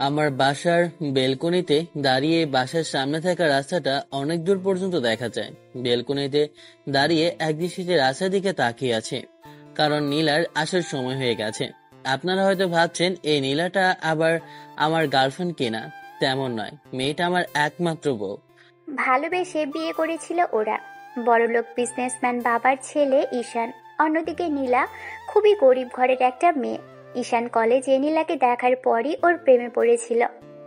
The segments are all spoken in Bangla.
আমার বাসার বেলকনিতে দাঁড়িয়ে বাসার সামনে থাকা রাস্তাটা অনেক দূর পর্যন্ত দেখা যায়। বেলকনিতে দাঁড়িয়ে একদৃষ্টিতে রাস্তার দিকে তাকিয়ে আছে, কারণ নীলার আসার সময় হয়ে গেছে। আপনারা হয়তো ভাবছেন এই নীলাটা আবার আমার গার্লফ্রেন্ড কিনা। তেমন নয়, মেয়েটা আমার একমাত্র বউ। ভালোবেসে বিয়ে করেছিল ওরা। বড়লোক বিজনেসম্যান বাবার ছেলে ঈশান। অন্যদিকে নীলা খুবই গরিব ঘরের একটা মেয়ে। ঈশান কলেজে নীলাকে দেখার পরই ওর প্রেমে পড়েছিল।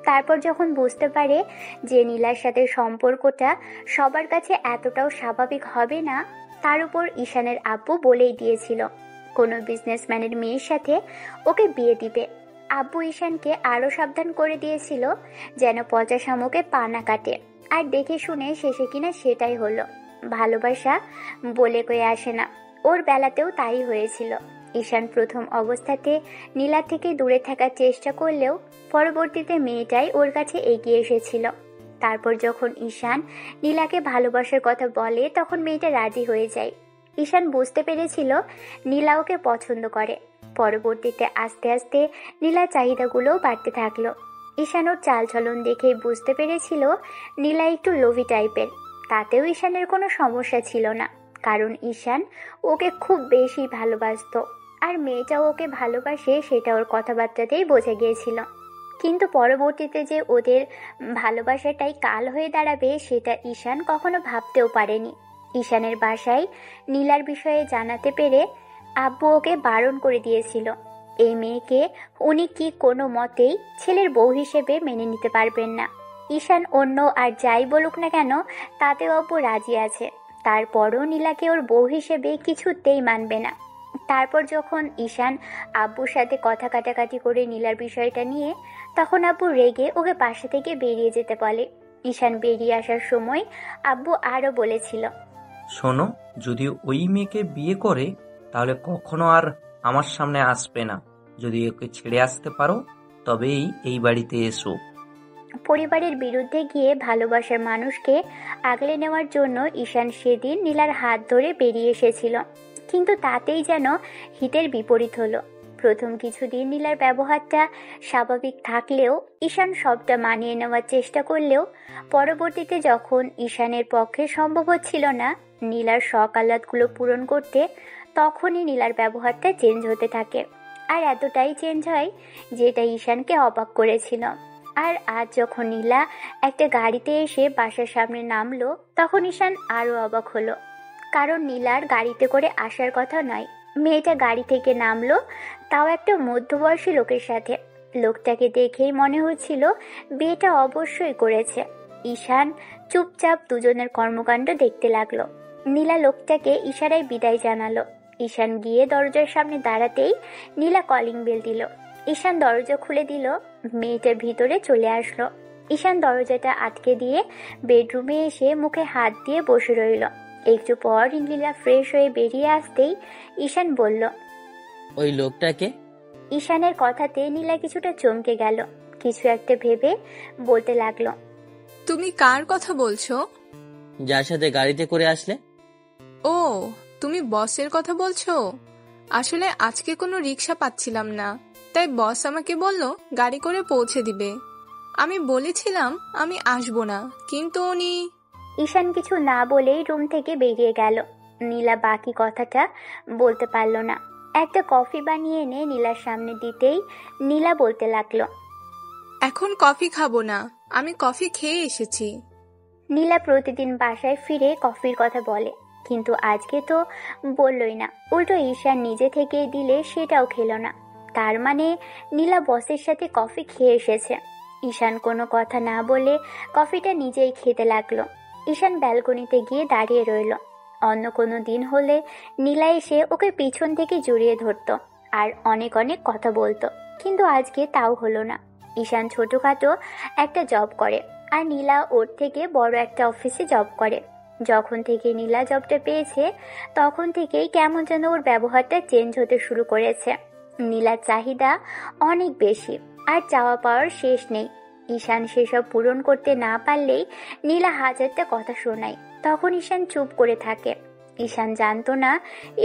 তারপর যখন বুঝতে পারে যে নীলার সাথে সম্পর্কটা সবার কাছে এতটাও স্বাভাবিক হবে না, তার উপর ঈশানের আব্বু বলেই দিয়েছিল কোনো বিজনেসম্যানের মেয়ের সাথে ওকে বিয়ে দিবে। আব্বু ঈশানকে আরও সাবধান করে দিয়েছিল যেন পচা শামুকে পা না কাটে। আর দেখে শুনে শেষে কিনা সেটাই হলো। ভালোবাসা বলে কয়ে আসে না, ওর বেলাতেও তাই হয়েছিল। ঈশান প্রথম অবস্থাতে নীলা থেকে দূরে থাকার চেষ্টা করলেও পরবর্তীতে মেয়েটাই ওর কাছে এগিয়ে এসেছিল। তারপর যখন ঈশান নীলাকে ভালোবাসার কথা বলে তখন মেয়েটা রাজি হয়ে যায়। ঈশান বুঝতে পেরেছিল নীলা ওকে পছন্দ করে। পরবর্তীতে আস্তে আস্তে নীলার চাহিদাগুলোও বাড়তে থাকলো। ঈশান ওর চালচলন দেখেই বুঝতে পেরেছিল নীলা একটু লোভী টাইপের। তাতেও ঈশানের কোনো সমস্যা ছিল না, কারণ ঈশান ওকে খুব বেশি ভালোবাসতো। আর মেয়েটাও ওকে ভালোবাসে সেটা ওর কথাবার্তাতেই বোঝা গিয়েছিল। কিন্তু পরবর্তীতে যে ওদের ভালোবাসাটাই কাল হয়ে দাঁড়াবে সেটা ঈশান কখনো ভাবতেও পারেনি। ঈশানের বাসায় নীলার বিষয়ে জানাতে পেরে আব্বু ওকে বারণ করে দিয়েছিল। এই মেয়েকে উনি কি কোনো মতেই ছেলের বউ হিসেবে মেনে নিতে পারবেন না। ঈশান অন্য আর যাই বলুক না কেন তাতেও আব্বু রাজি আছে, তারপরও নীলাকে ওর বউ হিসেবে কিছুতেই মানবে না। তারপর যখন ঈশান আব্বুর সাথে কথা কাটাকাটি করে নীলার বিষয়টা নিয়ে, তখন আব্বু রেগে ওকে বাসা থেকে বেরিয়ে যেতে বলে। ঈশান বেরিয়ে আসার সময় আব্বু আরও বলেছিল, শোনো, যদি ওই মেয়েকে বিয়ে করে তাহলে কখনো আর আমার সামনে আসবে না। যদি ওকে ছেড়ে আসতে পারো তবেই এই বাড়িতে এসো। পরিবারের বিরুদ্ধে গিয়ে ভালোবাসার মানুষকে আগলে নেওয়ার জন্য ঈশান সেদিন নীলার হাত ধরে বেরিয়ে এসেছিল। কিন্তু তাতেই যেন হিতের বিপরীত হলো। প্রথম কিছুদিন নীলার ব্যবহারটা স্বাভাবিক থাকলেও ঈশান সবটা মানিয়ে নেওয়ার চেষ্টা করলেও পরবর্তীতে যখন ঈশানের পক্ষে সম্ভব হচ্ছিল না নীলার শখ আহ্লাদগুলো পূরণ করতে, তখনই নীলার ব্যবহারটা চেঞ্জ হতে থাকে। আর এতটাই চেঞ্জ হয় যেটা ঈশানকে অবাক করেছিল। আর আজ যখন নীলা একটা গাড়িতে এসে বাসার সামনে নামলো তখন ঈশান আরও অবাক হলো, কারণ নীলার গাড়িতে করে আসার কথা নয়। মেয়েটা গাড়ি থেকে নামলো, তাও একটা মধ্যবয়সী লোকের সাথে। লোকটাকে দেখেই মনে হচ্ছিল বিয়েটা অবশ্যই করেছে। ঈশান চুপচাপ দুজনের কর্মকাণ্ড দেখতে লাগলো। নীলা লোকটাকে ইশারায় বিদায় জানালো। ঈশান গিয়ে দরজার সামনে দাঁড়াতেই নীলা কলিং বেল দিল। ঈশান দরজা খুলে দিল, মেয়েটার ভিতরে চলে আসলো। ঈশান দরজাটা আটকে দিয়ে বেডরুমে এসে মুখে হাত দিয়ে বসে রইল। একটু পর নীলা ফ্রেশ হয়ে বেরিয়ে আসতেই ঈশান বলল, ওই লোকটাকে? ঈশানের কথাতে নীলা কিছুটা চমকে গেল। কিছু একটা ভেবে বলতে লাগলো, তুমি কার কথা বলছো? যার সাথে গাড়িতে করে আসলে। ও, তুমি বসের কথা বলছো? আসলে আজকে কোনো রিক্সা পাচ্ছিলাম না, তাই বস আমাকে বলল গাড়ি করে পৌঁছে দিবে। আমি বলেছিলাম আমি আসবো না, কিন্তু উনি। ঈশান কিছু না বলেই রুম থেকে বেরিয়ে গেল। নীলা বাকি কথাটা বলতে পারল না। একটা কফি বানিয়ে এনে নীলার সামনে দিতেই নীলা বলতে লাগলো, এখন কফি খাবো না, আমি কফি খেয়ে এসেছি। নীলা প্রতিদিন বাসায় ফিরে কফির কথা বলে, কিন্তু আজকে তো বললই না। উল্টো ঈশান নিজে থেকে দিলে সেটাও খেলো না। তার মানে নীলা বসের সাথে কফি খেয়ে এসেছে। ঈশান কোনো কথা না বলে কফিটা নিজেই খেতে লাগলো। ঈশান ব্যালকনিতে গিয়ে দাঁড়িয়ে রইল। অন্য কোনো দিন হলে নীলা এসে ওকে পিছন থেকে জড়িয়ে ধরতো আর অনেক অনেক কথা বলতো, কিন্তু আজকে তাও হলো না। ঈশান ছোটখাটো একটা জব করে আর নীলা ওর থেকে বড় একটা অফিসে জব করে। যখন থেকে নীলা জবটা পেয়েছে তখন থেকেই কেমন যেন ওর ব্যবহারটা চেঞ্জ হতে শুরু করেছে। নীলার চাহিদা অনেক বেশি আর চাওয়া পাওয়ার শেষ নেই। ঈশান সেসব পূরণ করতে না পারলেই নীলা হাজারটা কথা শোনায়, তখন ঈশান চুপ করে থাকে। ঈশান জানতো না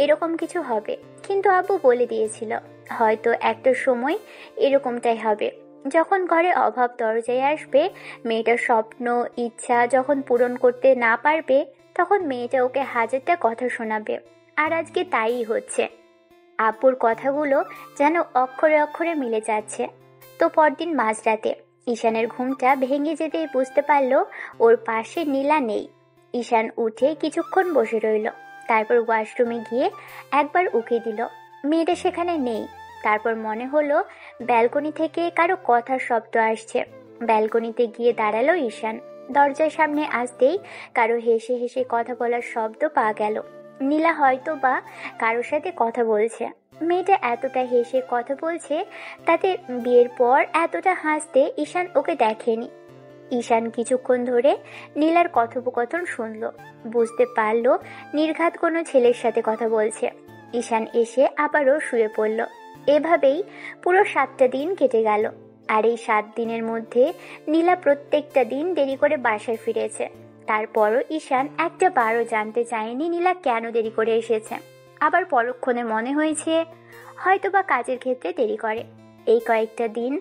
এরকম কিছু হবে, কিন্তু আব্বু বলে দিয়েছিল হয়তো একটা সময় এরকমটাই হবে, যখন ঘরে অভাব দরজায় আসবে, মেয়েটার স্বপ্ন ইচ্ছা যখন পূরণ করতে না পারবে, তখন মেয়েটা ওকে হাজারটা কথা শোনাবে। আর আজকে তাই হচ্ছে। আব্বুর কথাগুলো যেন অক্ষরে অক্ষরে মিলে যাচ্ছে। তো পরদিন মাঝরাতে ঈশানের ঘুমটা ভেঙে যেতেই বুঝতে পারল ওর পাশে নীলা নেই। ঈশান উঠে কিছুক্ষণ বসে রইল, তারপর ওয়াশরুমে গিয়ে একবার উকি দিল, মেয়েটা সেখানে নেই। তারপর মনে হলো ব্যালকনি থেকে কারো কথার শব্দ আসছে। ব্যালকনিতে গিয়ে দাঁড়ালো ঈশান। দরজার সামনে আসতেই কারো হেসে হেসে কথা বলার শব্দ পাওয়া গেল। নীলা হয়তো বা কারোর সাথে কথা বলছে। মেয়েটা এতটা হেসে কথা বলছে, তাতে বিয়ের পর এতটা হাসতে ঈশান ওকে দেখেনি। ঈশান কিছুক্ষণ ধরে নীলার কথোপকথন শুনল, বুঝতে পারল নির্ঘাত কোনো ছেলের সাথে কথা বলছে। ঈশান এসে আবারও শুয়ে পড়ল। এভাবেই পুরো 7টা দিন কেটে গেল। আর এই 7 দিনের মধ্যে নীলা প্রত্যেকটা দিন দেরি করে বাসায় ফিরেছে। তারপরও ঈশান একটা বারও জানতে চায়নি নীলা কেন দেরি করে এসেছে। আবার পরক্ষণে মনে হয়েছে হয়তোবা কাজের ক্ষেত্রে দেরি করে। এই কয়েকটা দিন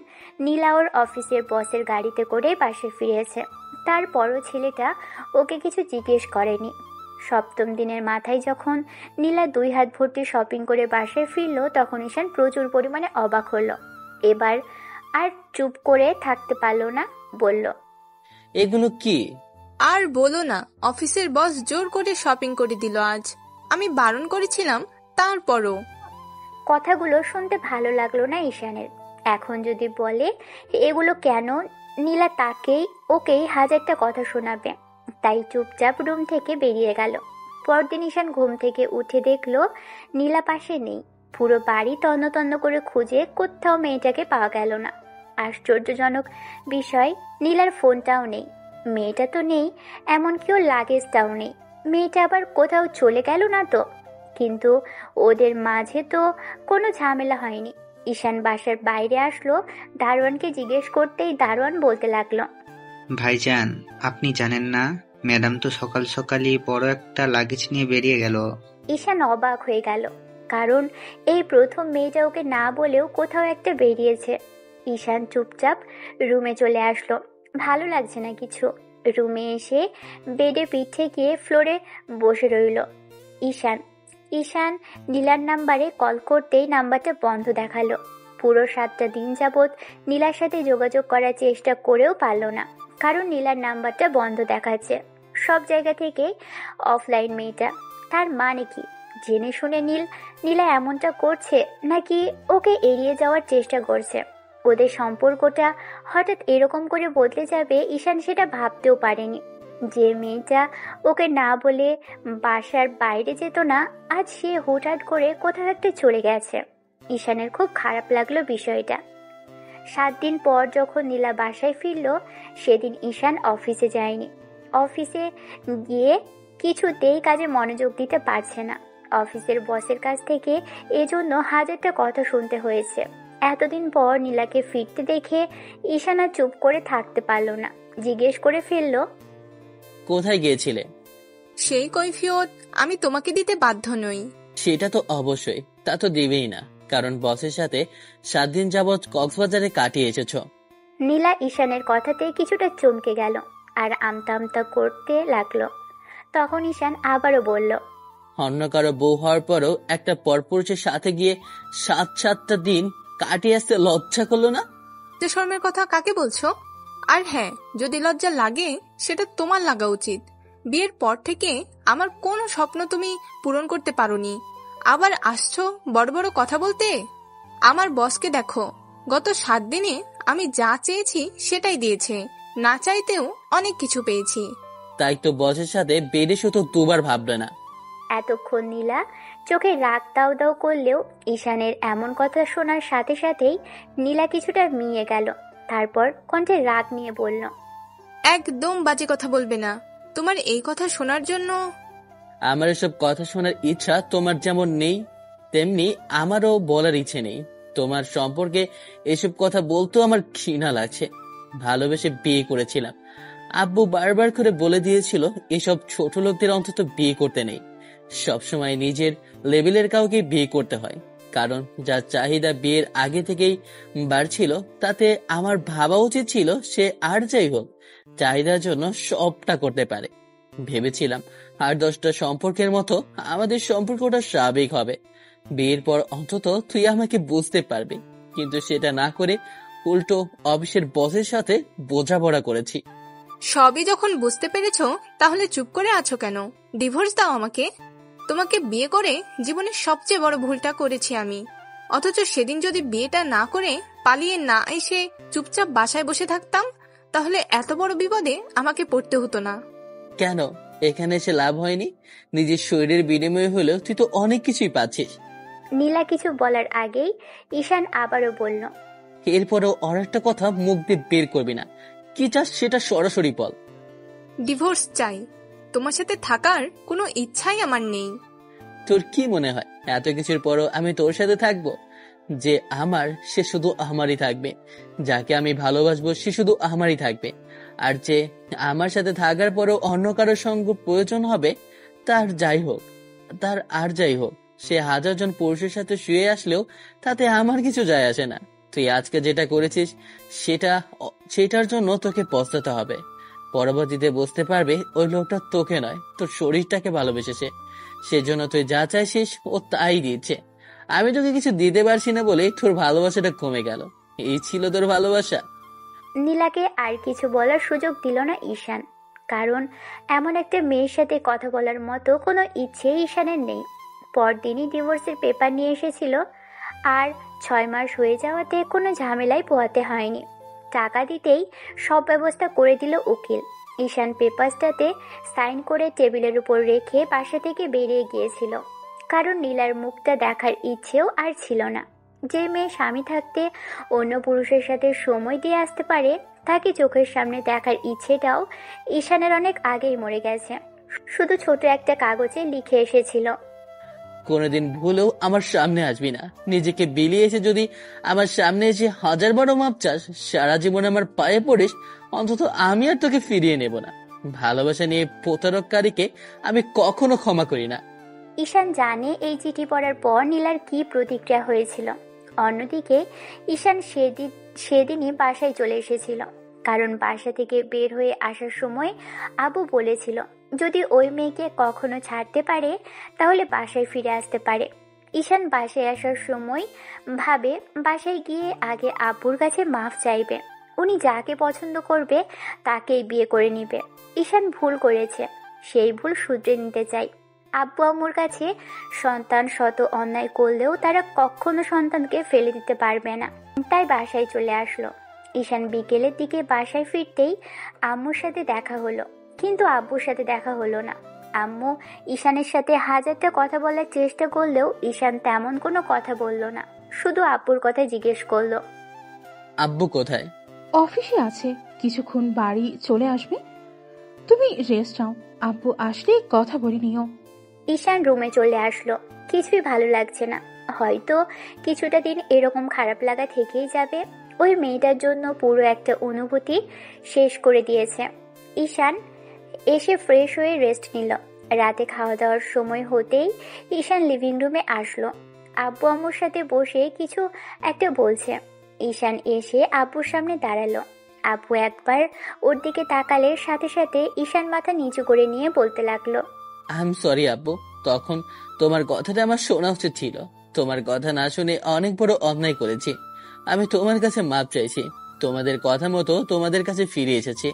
নীলা ওর অফিসের বসের গাড়িতে করে বাসায় ফিরেছে। তারপরও ছেলেটা ওকে কিছু জিজ্ঞেস করেনি। 7ম দিনের মাথায় যখন নীলা 2 হাত ভর্তি শপিং করে বাসায় ফিরল, তখন ঈশান প্রচুর পরিমাণে অবাক হলো। এবার আর চুপ করে থাকতে পারল না, বলল, এগুলো কি? আর বলো না, অফিসের বস জোর করে শপিং করে দিল আজ। আমি বারণ করেছিলাম, তারপরও। কথাগুলো শুনতে ভালো লাগলো না ঈশানের। এখন যদি বলে এগুলো কেন, নীলা ওকেই হাজারটা কথা শোনাবে। তাই চুপচাপ রুম থেকে বেরিয়ে গেল। পরদিন ঈশান ঘুম থেকে উঠে দেখলো নীলা পাশে নেই। পুরো বাড়ি তন্ন তন্ন করে খুঁজে কোথাও মেয়েটাকে পাওয়া গেল না। আশ্চর্যজনক বিষয়, নীলার ফোনটাও নেই। মেয়েটা তো নেই, এমনকি ওর লাগেজটাও নেই। মেয়েটা আবার কোথাও চলে গেল না তো? কিন্তু ওদের মাঝে তো কোনো ঝামেলা হয়নি। ঈশান বাসার বাইরে আসলো, দারোয়ানকে জিজ্ঞেস করতেই দারোয়ান বলতে লাগলো, ভাইজান, আপনি জানেন না ম্যাডাম তো সকাল সকালই বড় একটা লাগেজ নিয়ে বেরিয়ে গেল। ঈশান অবাক হয়ে গেল, কারণ এই প্রথম মেয়েটা ওকে না বলেও কোথাও একটা বেরিয়েছে। ঈশান চুপচাপ রুমে চলে আসলো। ভালো লাগছে না কিছু। রুমে এসে বেডে পিঠে গিয়ে ফ্লোরে বসে রইল। ঈশান নীলার নাম্বারে কল করতেই নাম্বারটা বন্ধ দেখালো। পুরো 7টা দিন যাবৎ নীলার সাথে যোগাযোগ করার চেষ্টা করেও পারল না, কারণ নীলার নাম্বারটা বন্ধ দেখাচ্ছে। সব জায়গা থেকে অফলাইন মেয়েটা। তার মানে কি জেনে শুনে নীলা এমনটা করছে, নাকি ওকে এড়িয়ে যাওয়ার চেষ্টা করছে? ওদের সম্পর্কটা হঠাৎ এরকম করে বদলে যাবে ঈশান সেটা ভাবতেও পারেনি। যে মেয়েটা ওকে না বলে বাসার বাইরে যেত না, আজ সে হুটহাট করে কোথাও একটা চলে গেছে। ঈশানের খুব খারাপ লাগলো বিষয়টা। 7 দিন পর যখন নীলা বাসায় ফিরল, সেদিন ঈশান অফিসে যায়নি। অফিসে গিয়ে কিছুতেই কাজে মনোযোগ দিতে পারছে না। অফিসের বসের কাছ থেকে এজন্য হাজারটা কথা শুনতে হয়েছে। এতদিন পর নীলাকে ফিরতে দেখে ঈশান আর চুপ করে থাকতে পারল না, জিজ্ঞেস করে ফেলল, কোথায় গিয়েছিলে? সেই কৈফিয়ত আমি তোমাকে দিতে বাধ্য নই। সেটা তো অবশ্যই, তা তো দিবেই না, কারণ বসের সাথে 7 দিন যাবৎ কক্সবাজারে কাটিয়ে এসেছ। নীলা ঈশানের কথাতে কিছুটা চমকে গেল আর আমতা আমতা করতে লাগলো। তখন ঈশান আবারও বলল, অন্য কারো বউ হওয়ার পরও একটা পরপুরুষের সাথে গিয়ে 7টা দিন কাটিয়ে আসতে লজ্জা করলো না? যে শর্মের কথা কাকে বলছো? আর হ্যাঁ, যদি লজ্জা লাগে সেটা তোমার লাগা উচিত। বিয়ের পর থেকে আমার কোনো স্বপ্ন তুমি পূরণ করতে পারোনি, আবার আসছো বড় বড় কথা বলতে। আমার বসকে দেখো, গত 7 দিনে আমি যা চেয়েছি সেটাই দিয়েছে, না চাইতেও অনেক কিছু পেয়েছি। তাই তো বসের সাথে বেডে শুধু 2বার ভাববে না। এতক্ষণ নীলা চোখে রাগ দাউ দাউ করলেও ঈশানের এমন কথা শোনার সাথে সাথেই নীলা কিছুটা মিয়ে গেল। তারপর কণ্ঠে রাগ নিয়ে বলল, একদম বাজে কথা বলবে না। তোমার এই কথা শোনার জন্য আমার এসব কথা শোনার ইচ্ছা তোমার যেমন নেই, তেমনি আমারও বলার ইচ্ছে নেই। তোমার সম্পর্কে এসব কথা বলতেও আমার ঘৃণা লাগছে। ভালোবেসে বিয়ে করেছিলাম। আব্বু বারবার করে বলে দিয়েছিল এসব ছোট লোকদের অন্তত বিয়ে করতে নেই। সবসময় নিজের লেভেলের কাউকে বিয়ে করতে হয়, কারণ যার চাহিদা বিয়ের আগে থেকেই বাড়ছিল, তাতে আমার ভাবা উচিত ছিল সে আর যাই হোক চাহিদার জন্য সবটা করতে পারে। ভেবেছিলাম আর 10টা সম্পর্কের মতো আমাদের সম্পর্কটা স্বাভাবিক হবে, বিয়ের পর অন্তত তুই আমাকে বুঝতে পারবি, কিন্তু সেটা না করে উল্টো অফিসের বসের সাথে বোঝাপড়া করেছি। সবই যখন বুঝতে পেরেছো, তাহলে চুপ করে আছো কেন? ডিভোর্স দাও আমাকে। তোমাকে বিয়ে করে জীবনের সবচেয়ে বড় ভুলটা করেছি আমি। অথচ সেদিন যদি বিয়েটা না করে পালিয়ে না এসে চুপচাপ বাসায় বসে থাকতাম, তাহলে এত বড় বিপদে আমাকে পড়তে হতো না। কেন এখানে এসে লাভ হয়নি? নিজের শরীরের বিনিময়ে হলেও তুই তো অনেক কিছুই পাচ্ছিস। নীলা কিছু বলার আগেই ঈশান আবারও বলল, এরপরেও আর একটা কথা মুখ দিয়ে বের করবি না। কি চাস সেটা সরাসরি বল। ডিভোর্স চাই। তোমার সাথে থাকার কোনো ইচ্ছাই আমার নেই। তোর কি মনে হয় এত কিছুর পরও আমি তোর সাথে থাকবো? যে আমার সে শুধু আমারই থাকবে, যাকে আমি ভালোবাসবো সে শুধু আমারই থাকবে, আর যে আমার সাথে থাকার পরও অন্য কারোর সঙ্গ প্রয়োজন হবে তার আর যাই হোক সে 1000 জন পুরুষের সাথে শুয়ে আসলেও তাতে আমার কিছু যায় আসে না। তুই আজকে যেটা করেছিস সেটার জন্য তোকে পস্তাতে হবে। পরবর্তীতে বুঝতে পারবে ওই লোকটা তোকে নয়, তোর শরীরটাকে ভালোবেসেছে। সেজন্য তুই যা চাইছিস ও তাই দিচ্ছে। আমি তোকে কিছু দিতে পারছি না বলে তোর ভালোবাসাটা কমে গেল। এই ছিল তোর ভালোবাসা? নীলাকে আর কিছু বলার সুযোগ দিল না ঈশান, কারণ এমন একটা মেয়ের সাথে কথা বলার মতো কোনো ইচ্ছে ঈশানের নেই। পরদিনই ডিভোর্সের পেপার নিয়ে এসেছিল, আর 6 মাস হয়ে যাওয়াতে কোনো ঝামেলাই পোহাতে হয়নি। টাকা দিতেই সব ব্যবস্থা করে দিল উকিল। ঈশান পেপারসটাতে সাইন করে টেবিলের উপর রেখে বাসা থেকে বেরিয়ে গিয়েছিল, কারণ নীলার মুখটা দেখার ইচ্ছেও আর ছিল না। যে মেয়ে স্বামী থাকতে অন্য পুরুষের সাথে সময় দিয়ে আসতে পারে, তাকে চোখের সামনে দেখার ইচ্ছেটাও ঈশানের অনেক আগেই মরে গেছে। শুধু ছোট একটা কাগজে লিখে এসেছিল, কোনোদিন ভুলেও আমার সামনে আসবি না। নিজেকে বিলিয়ে এসে যদি আমার সামনে এসে 1000 বড় মাপ চাস, সারা জীবন আমার পায়ে পড়িস, অন্তত আমি আর তোকে ফিরিয়ে নেব না। ভালোবাসা নিয়ে প্রতারককারীকে আমি কখনো ক্ষমা করি না। ঈশান জানে এই চিঠি পড়ার পর নীলার কি প্রতিক্রিয়া হয়েছিল। অন্যদিকে ঈশান সেদিনই বাসায় চলে এসেছিল, কারণ বাসা থেকে বের হয়ে আসার সময় আবু বলেছিল যদি ওই মেয়েকে কখনো ছাড়তে পারে তাহলে বাসায় ফিরে আসতে পারে। ঈশান বাসায় আসার সময় ভাবে বাসায় গিয়ে আগে আব্বুর কাছে মাফ চাইবে, উনি যাকে পছন্দ করবে তাকেই বিয়ে করে নিবে। ঈশান ভুল করেছে, সেই ভুল শুধরে নিতে চাই। আব্বু আম্মুর কাছে সন্তান শত অন্যায় করলেও তারা কখনো সন্তানকে ফেলে দিতে পারবে না, তাই বাসায় চলে আসলো। ঈশান বিকেলের দিকে বাসায় ফিরতেই আম্মুর সাথে দেখা হলো, কিন্তু আব্বুর সাথে দেখা হলো না। আম্মু ঈশানের সাথে 1000টা কথা বলার চেষ্টা করলেও ঈশান তেমন কোনো কথা বলল না, শুধু আব্বুর কথা জিজ্ঞেস করলো, আব্বু কোথায়? অফিসে আছে, কিছুক্ষণ বাড়ি চলে আসবে। তুমি রেস্ট নাও, আব্বু আসলে কথা বলে নিও। ঈশান রুমে চলে আসলো। কিছুই ভালো লাগছে না, হয়তো কিছুটা দিন এরকম খারাপ লাগা থেকেই যাবে। ওই মেয়েটার জন্য পুরো একটা অনুভূতি শেষ করে দিয়েছে। ঈশান এসে ফ্রেশ হয়ে রেস্ট নিল। রাতে খাওয়া দাওয়ার সময় হতেই ঈশান লিভিং রুমে আসলো। আব্বু আম্মুর সাথে বসে কিছু একটা বলছে। ঈশান এসে আব্বুর সামনে দাঁড়ালো। আব্বু একবার ওর দিকে তাকালে সাথে সাথে ঈশান মাথা নিচু করে নিয়ে বলতে লাগলো, আই এম সরি আব্বু, তখন তোমার কথাটা আমার শোনা উচিত ছিল। তোমার কথা না শুনে অনেক বড় অন্যায় করেছি। আমি তোমার কাছে মাপ চাইছি। তোমাদের কথা মতো তোমাদের কাছে ফিরে এসেছি।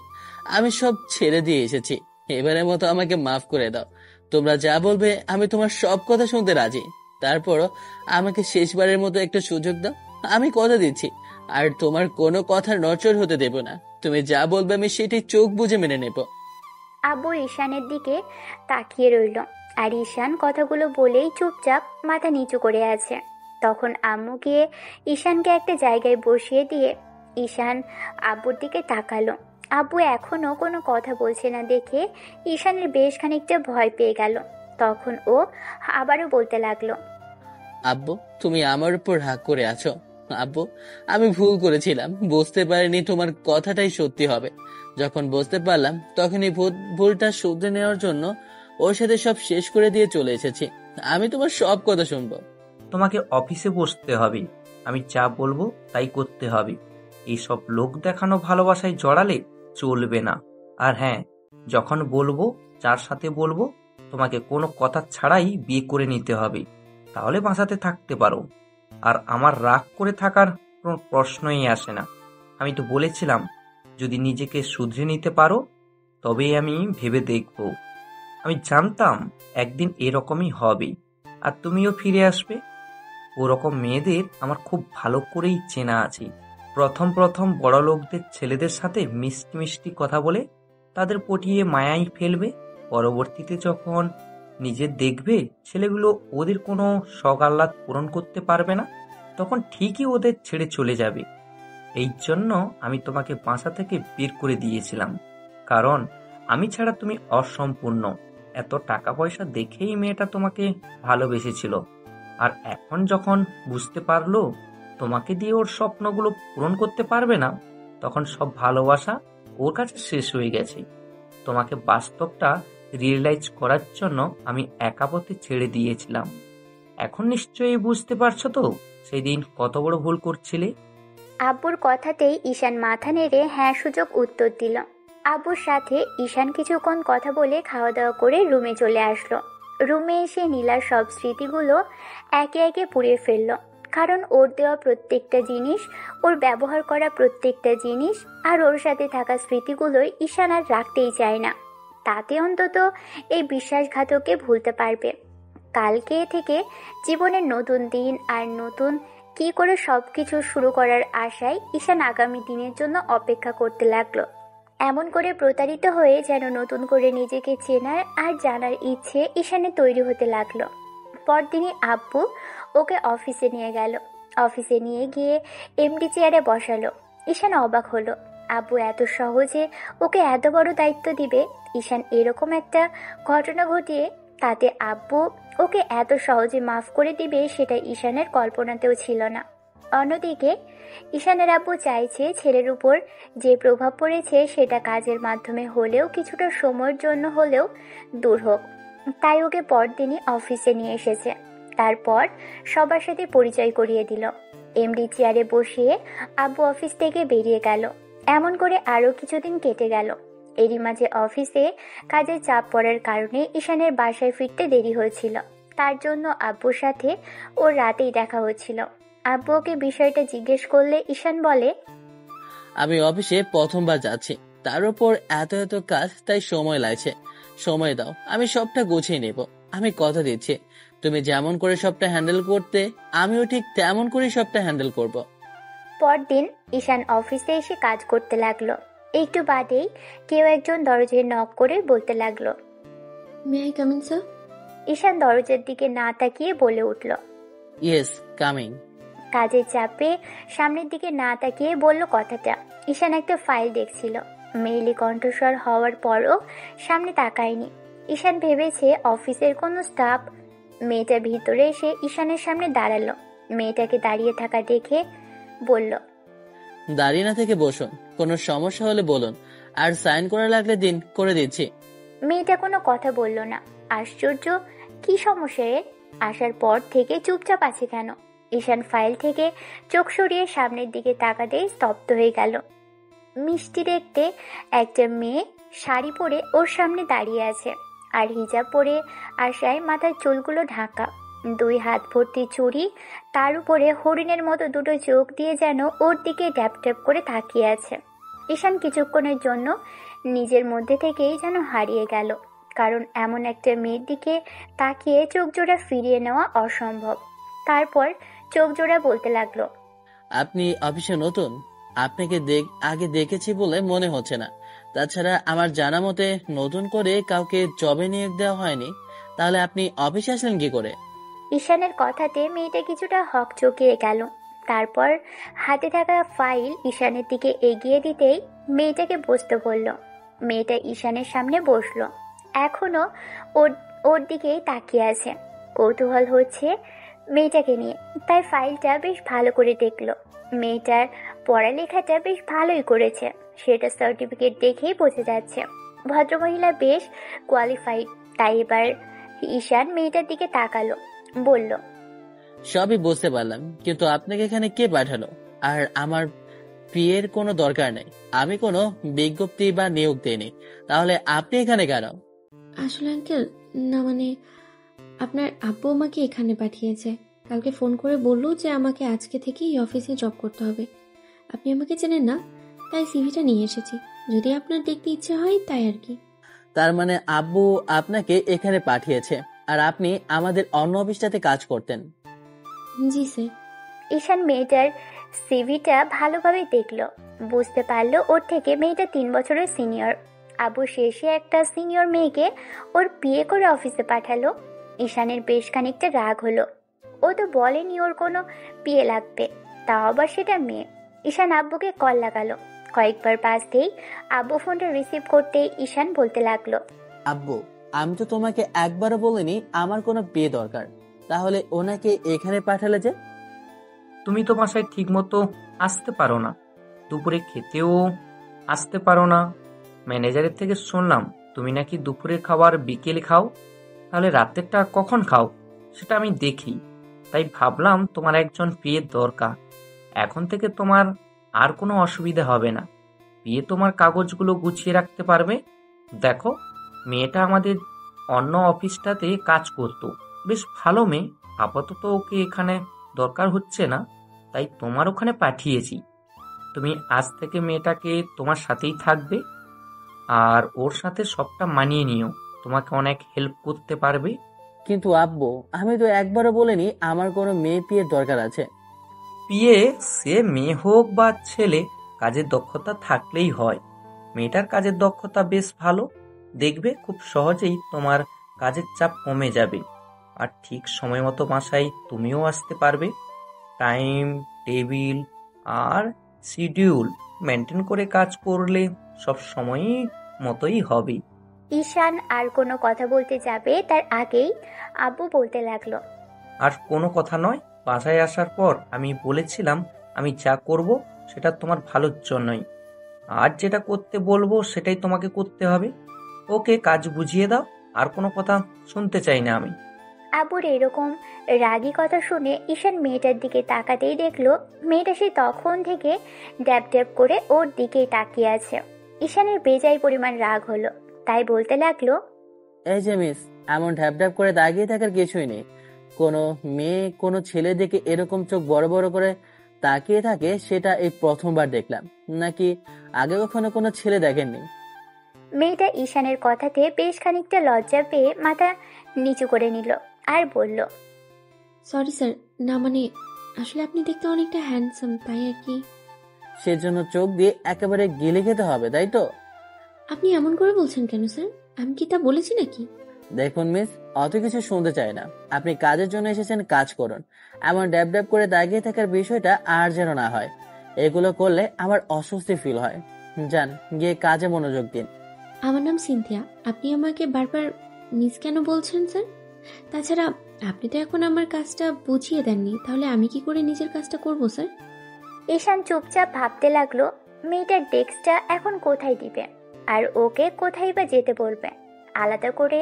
আমি সব ছেড়ে দিয়ে এসেছি। এবারের মতো আমাকে মাফ করে দাও। তোমরা যা বলবে আমি তোমার সব কথা শুনতে রাজি। তারপরও আমাকে শেষবারের মতো একটা সুযোগ দাও। আমি কথা দিচ্ছি আর তোমার কোনো কথার নড়চড় হতে দেব না। তুমি যা বলবে আমি সেটাই চোখ বুজে মেনে নেব। আব্বু ঈশানের দিকে তাকিয়ে রইল, আর ঈশান কথাগুলো বলেই চুপচাপ মাথা নিচু করে আছে। তখন আম্মু গিয়ে ঈশানকে একটা জায়গায় বসিয়ে দিয়ে ঈশান আব্বুর দিকে তাকালো। আব্বু এখনো কোনো কথা বলছে না দেখে ঈশানের বেশ খানিকটা ভয় পেয়ে গেল। তখন ও আবারও বলতে লাগলো, আব্বু তুমি আমার উপর রাগ করে আছো? আব্বু আমি ভুল করেছিলাম, বুঝতে পারিনি তোমার কথাটাই সত্যি হবে। যখন বুঝতে পারলাম তখন এই ভুলটা শুধরে নেওয়ার জন্য ওর সাথে সব শেষ করে দিয়ে চলে এসেছি। আমি তোমার সব কথা শুনবো। তোমাকে অফিসে বসতে হবে, আমি যা বলবো তাই করতে হবে। এইসব লোক দেখানো ভালোবাসায় জড়ালে চলবে না। আর হ্যাঁ, যখন বলবো যার সাথে বলবো তোমাকে কোনো কথা ছাড়াই বিয়ে করে নিতে হবে, তাহলে বাঁচাতে থাকতে পারো। আর আমার রাগ করে থাকার কোনো প্রশ্নই আসে না। আমি তো বলেছিলাম যদি নিজেকে শুধরে নিতে পারো তবেই আমি ভেবে দেখব। আমি জানতাম একদিন এরকমই হবে, আর তুমিও ফিরে আসবে। ওরকম মেয়েদের আমার খুব ভালো করেই চেনা আছে। প্রথম প্রথম বড় লোকদের ছেলেদের সাথে মিষ্টি মিষ্টি কথা বলে তাদের পটিয়ে মায়ায় ফেলবে। পরবর্তীতে যখন নিজে দেখবে ছেলেগুলো ওদের কোনো শখ আহ্লাদ পূরণ করতে পারবে না, তখন ঠিকই ওদের ছেড়ে চলে যাবে। এই জন্য আমি তোমাকে বাসা থেকে বের করে দিয়েছিলাম, কারণ আমি ছাড়া তুমি অসম্পূর্ণ। এত টাকা পয়সা দেখেই মেয়েটা তোমাকে ভালোবেসেছিল, আর এখন যখন বুঝতে পারলো তোমাকে দিয়ে ওর স্বপ্নগুলো পূরণ করতে পারবে না, তখন সব ভালোবাসা ওর কাছে শেষ হয়ে গেছে। তোমাকে বাস্তবটা রিয়েলাইজ করার জন্য আমি একা পথে ছেড়ে দিয়েছিলাম। এখন নিশ্চয়ই বুঝতে পারছো তো সেদিন কত বড় ভুল করছিলে। আব্বুর কথাতেই ঈশান মাথা নেড়ে হ্যাঁ সূচক উত্তর দিল। আব্বুর সাথে ঈশান কিছুক্ষণ কথা বলে খাওয়া দাওয়া করে রুমে চলে আসলো। রুমে এসে নীলার সব স্মৃতিগুলো একে একে পুড়িয়ে ফেলল। কারণ ওর দেওয়া প্রত্যেকটা জিনিস, ওর ব্যবহার করা প্রত্যেকটা জিনিস আর ওর সাথে থাকা স্মৃতিগুলোই ঈশান আর রাখতেই চায় না। তাতে অন্তত এই বিশ্বাসঘাতককে ভুলতে পারবে। কালকে থেকে জীবনের নতুন দিন আর নতুন কি করে সবকিছু শুরু করার আশায় ঈশান আগামী দিনের জন্য অপেক্ষা করতে লাগলো। এমন করে প্রতারিত হয়ে যেন নতুন করে নিজেকে চেনার আর জানার ইচ্ছে ঈশানের তৈরি হতে লাগলো। পরদিনই আব্বু ওকে অফিসে নিয়ে গেল। অফিসে নিয়ে গিয়ে এমডি চেয়ারে বসালো। ঈশান অবাক হলো, আব্বু এত সহজে ওকে এত বড় দায়িত্ব দিবে। ঈশান এরকম একটা ঘটনা ঘটিয়ে তাতে আব্বু ওকে এত সহজে মাফ করে দিবে সেটা ঈশানের কল্পনাতেও ছিল না। অন্যদিকে ঈশানের আব্বু চাইছে ছেলের উপর যে প্রভাব পড়েছে সেটা কাজের মাধ্যমে হলেও কিছুটা সময়ের জন্য হলেও দূর হোক। তাই ওকে পরদিনই অফিসে নিয়ে এসেছে। তারপর সবার সাথে পরিচয় করিয়ে দিল। এমডি চেয়ারে বসিয়ে আব্বু অফিস থেকে বেরিয়ে গেল। এমন করে আরও কিছুদিন কেটে গেল। এরই মাঝে অফিসে কাজের চাপ পড়ার কারণে ঈশানের বাসায় ফিরতে দেরি হয়েছিল। তার জন্য আব্বুর সাথে ওর রাতেই দেখা হচ্ছিল। আব্বু ওকে বিষয়টা জিজ্ঞেস করলে ঈশান বলে, আমি অফিসে প্রথমবার যাচ্ছি, তার উপর এত এত কাজ, তাই সময় লাগছে। সময় দাও, আমি সবটা গুছিয়ে নেব। আমি কথা দিচ্ছি তুমি যেমন করে সবটা হ্যান্ডেল করতে, আমিও ঠিক তেমন করে সবটা হ্যান্ডেল করব। পরদিন ঈশান অফিসে এসে কাজ করতে লাগলো। একটু বাদেই কেউ একজন দরজায় নক করে বলতে লাগলো, may I come in sir? Ishan দরজার দিকে না তাকিয়ে বলে উঠল। Yes, coming. কাজের চাপে সামনের দিকে না তাকিয়ে বলল কথাটা। ঈশান একটা ফাইল দেখছিল। মেইলি কণ্ঠস্বর হওয়ার পরও সামনে তাকায়নি। ঈশান ভেবেছে অফিসের কোনো স্টাফ। মেয়েটা ভিতরে এসে ঈশানের সামনে দাঁড়ালো। মেয়েটাকে দাঁড়িয়ে থাকা দেখে বলল, দাঁড়িয়ে না থেকে বসুন, কোনো সমস্যা হলে বলুন, আর সাইন করা লাগলে দিন, করে দিচ্ছি। মেয়েটা কোনো কথা বলল না। আশ্চর্য, কি সমস্যা এর? আসার পর থেকে চুপচাপ আছে কেন? ঈশান ফাইল থেকে চোখ সরিয়ে সামনের দিকে তাকাতেই স্তব্ধ হয়ে গেল। মিষ্টি দেখতে একটা মেয়ে শাড়ি পরে ওর সামনে দাঁড়িয়ে আছে, আর হিজাব পরে আশায় মাথার চুলগুলো ঢাকা, 2 হাত ভর্তি চুড়ি, তার উপরে হরিণের মতো দুটো চোখ দিয়ে যেন ওর দিকে ড্যাপ ড্যাপ করে তাকিয়ে আছে। ঈশান কিছুক্ষণের জন্য নিজের মধ্যে থেকেই যেন হারিয়ে গেল, কারণ এমন একটা মেয়ের দিকে তাকিয়ে চোখ জোড়া ফিরিয়ে নেওয়া অসম্ভব। তারপর চোখ জোড়া বলতে লাগলো, আপনি অফিসে নতুন, আপনাকে আগে দেখেছি বলে মনে হচ্ছে না। তাছাড়া আমার জানা মতে নতুন করে কাউকে জবে নিয়োগ দেওয়া হয়নি, তাহলে আপনি অফিসে আসলেন কি করে? ঈশানের কথাতে মেয়েটা কিছুটা হকচকিয়ে গেল। তারপর হাতে থাকা ফাইল ঈশানের দিকে এগিয়ে দিতেই মেয়েটাকে বসতে বলল। মেয়েটা ঈশানের সামনে বসলো। এখনো ওর দিকেই তাকিয়ে আছে। কৌতূহল হচ্ছে মেয়েটাকে নিয়ে, তাই ফাইলটা বেশ ভালো করে দেখলো। মেয়েটার পড়ালেখাটা বেশ ভালোই করেছে, সেটা সার্টিফিকেট দেখেই বোঝা যাচ্ছে। ভদ্রমহিলা বেশ কোয়ালিফাইড। তাই এবার ঈশান মেয়েটার দিকে তাকালো, বলল, সবই বুঝতে পারলাম, কিন্তু আপনাকে এখানে কে পাঠালো? আর আমার বিয়ের কোনো দরকার নেই, আমি কোনো বিজ্ঞপ্তি বা নিয়োগ দিইনি, তাহলে আপনি এখানে কেন? আসলে আঙ্কেল, না মানে আপনার আব্বু আমাকে এখানে পাঠিয়েছে। কালকে ফোন করে বললো যে আমাকে আজকে থেকেই অফিসে জব করতে হবে। আপনি আমাকে চেনেন না, তাই সিভিটা নিয়ে এসেছি। যদি আপনার দেখতে ইচ্ছে হয় তাই আর কি। তার মানে আব্বু আপনাকে এখানে পাঠিয়েছে, আর আপনি আমাদের অন্য অফিসটাতে কাজ করতেন? জি স্যার। ঈশান মেয়েটার সিভিটা ভালোভাবে দেখলো, বুঝতে পারলো ওর থেকে মেয়েটা 3 বছরের সিনিয়র। আবু শেষে একটা সিনিয়র মেয়েকে ওর বিয়ে করে অফিসে পাঠালো। ঈশানের বেশ খানিকটা রাগ হলো। ও তো বলেনি ওর কোনো বিয়ে লাগবে, তাও আবার সেটা মেয়ে। ঈশান আব্বুকে কল লাগালো। কয়েকবার বাজতেই আব্বু ফোনটা রিসিভ করতেই ঈশান বলতে লাগলো, আব্বু, আমি তো তোমাকে একবারও বলিনি আমার কোনো বিয়ে দরকার, তাহলে ওনাকে এখানে পাঠালে যে? তুমি তো বাসায় ঠিক মতো আসতে পারো না, দুপুরে খেতেও আসতে পারো না। ম্যানেজারের থেকে শুনলাম তুমি নাকি দুপুরের খাবার বিকেলে খাও, তাহলে রাতেরটা কখন খাও সেটা আমি দেখি। তাই ভাবলাম তোমার একজন বিয়ের দরকার। এখন থেকে তোমার আর কোনো অসুবিধা হবে না, বিয়ে তোমার কাগজগুলো গুছিয়ে রাখতে পারবে। দেখো, মেয়েটা আমাদের অন্য অফিসটাতে কাজ করতো, বেশ ভালো মেয়ে। আপাতত ওকে এখানে দরকার হচ্ছে না, তাই তোমার ওখানে পাঠিয়েছি। তুমি আজ থেকে মেয়েটাকে তোমার সাথেই থাকবে, আর ওর সাথে সবটা মানিয়ে নিও, তোমাকে অনেক হেল্প করতে পারবে। কিন্তু আব্বু, আমি তো একবারও বলিনি আমার কোনো মেয়ে বিয়ের দরকার আছে। বিয়ে সে মেয়ে হোক বা ছেলে, কাজের দক্ষতা থাকলেই হয়। মেয়েটার কাজের দক্ষতা বেশ ভালো, দেখবে খুব সহজেই তোমার কাজের চাপ কমে যাবে। আর ঠিক সময় মতো বাসায় তুমিও আসতে পারবে। টাইম টেবিল আর শিডিউল মেনটেন করে কাজ করলে সব সময়ই মতোই হবে। ঈশান আর কোনো কথা বলতে যাবে তার আগেই আব্বু বলতে লাগলো, আর কোনো কথা নয়, বাসায় আসার পর আমি বলেছিলাম আমি যা করব সেটা তোমার ভালোর জন্যই। আর যেটা করতে বলবো সেটাই তোমাকে করতে হবে। ওকে কাজ বুঝিয়ে দাও, আর কোনো কথা শুনতে চাই না আমি। আব্বুর এরকম রাগী কথা শুনে ঈশান মেয়েটার দিকে তাকাতেই দেখলো মেয়েটা সে তখন থেকে ড্যাব ড্যাব করে ওর দিকেই তাকিয়ে আছে। ঈশানের বেজায় পরিমাণ রাগ হলো, তাই বলতে লাগলো, এই যে মিস, এমন ঢ্যাপ ঢ্যাপ করে দাগিয়ে থাকার কিছুই নেই। কোনো মেয়ে কোনো ছেলে দেখে এরকম চোখ বড় বড় করে তাকিয়ে থাকে সেটা এই প্রথমবার দেখলাম, নাকি আগে কখনো কোনো ছেলে দেখেননি? মেয়েটা ঈশানের কথাতে বেশ খানিকটা লজ্জা পেয়ে মাথা নিচু করে নিল আর বলল, সরি স্যার, না মানে আসলে আপনি দেখতে অনেকটা হ্যান্ডসাম, তাই আর কি। সেজন্য চোখ দিয়ে একেবারে গিলে খেতে হবে, তাই তো? আপনি এমন করে বলছেন কেন স্যার? আমি কি তা বলেছি নাকি? দেখুন মিস, অত কিছু শুনতে চাই না। আপনি কাজের জন্য এসেছেন, কাজ করুন। এমন ড্যাব ড্যাব করে দাগিয়ে থাকার বিষয়টা আর যেন না হয়। এগুলো করলে আমার অস্বস্তি ফিল হয়। যান, গিয়ে কাজে মনোযোগ দিন। আমার নাম সিনথিয়া। আপনি আমাকে বারবার মিস কেন বলছেন স্যার? তাছাড়া আপনি তো এখন আমার কাজটা বুঝিয়ে দেননি, তাহলে আমি কি করে নিজের কাজটা করব স্যার? ঈশান চুপচাপ ভাবতে লাগলো মেয়েটার ডেস্কটা এখন কোথায় দিবে, আর ওকে কোথায় বা যেতে বলবে। আলাদা করে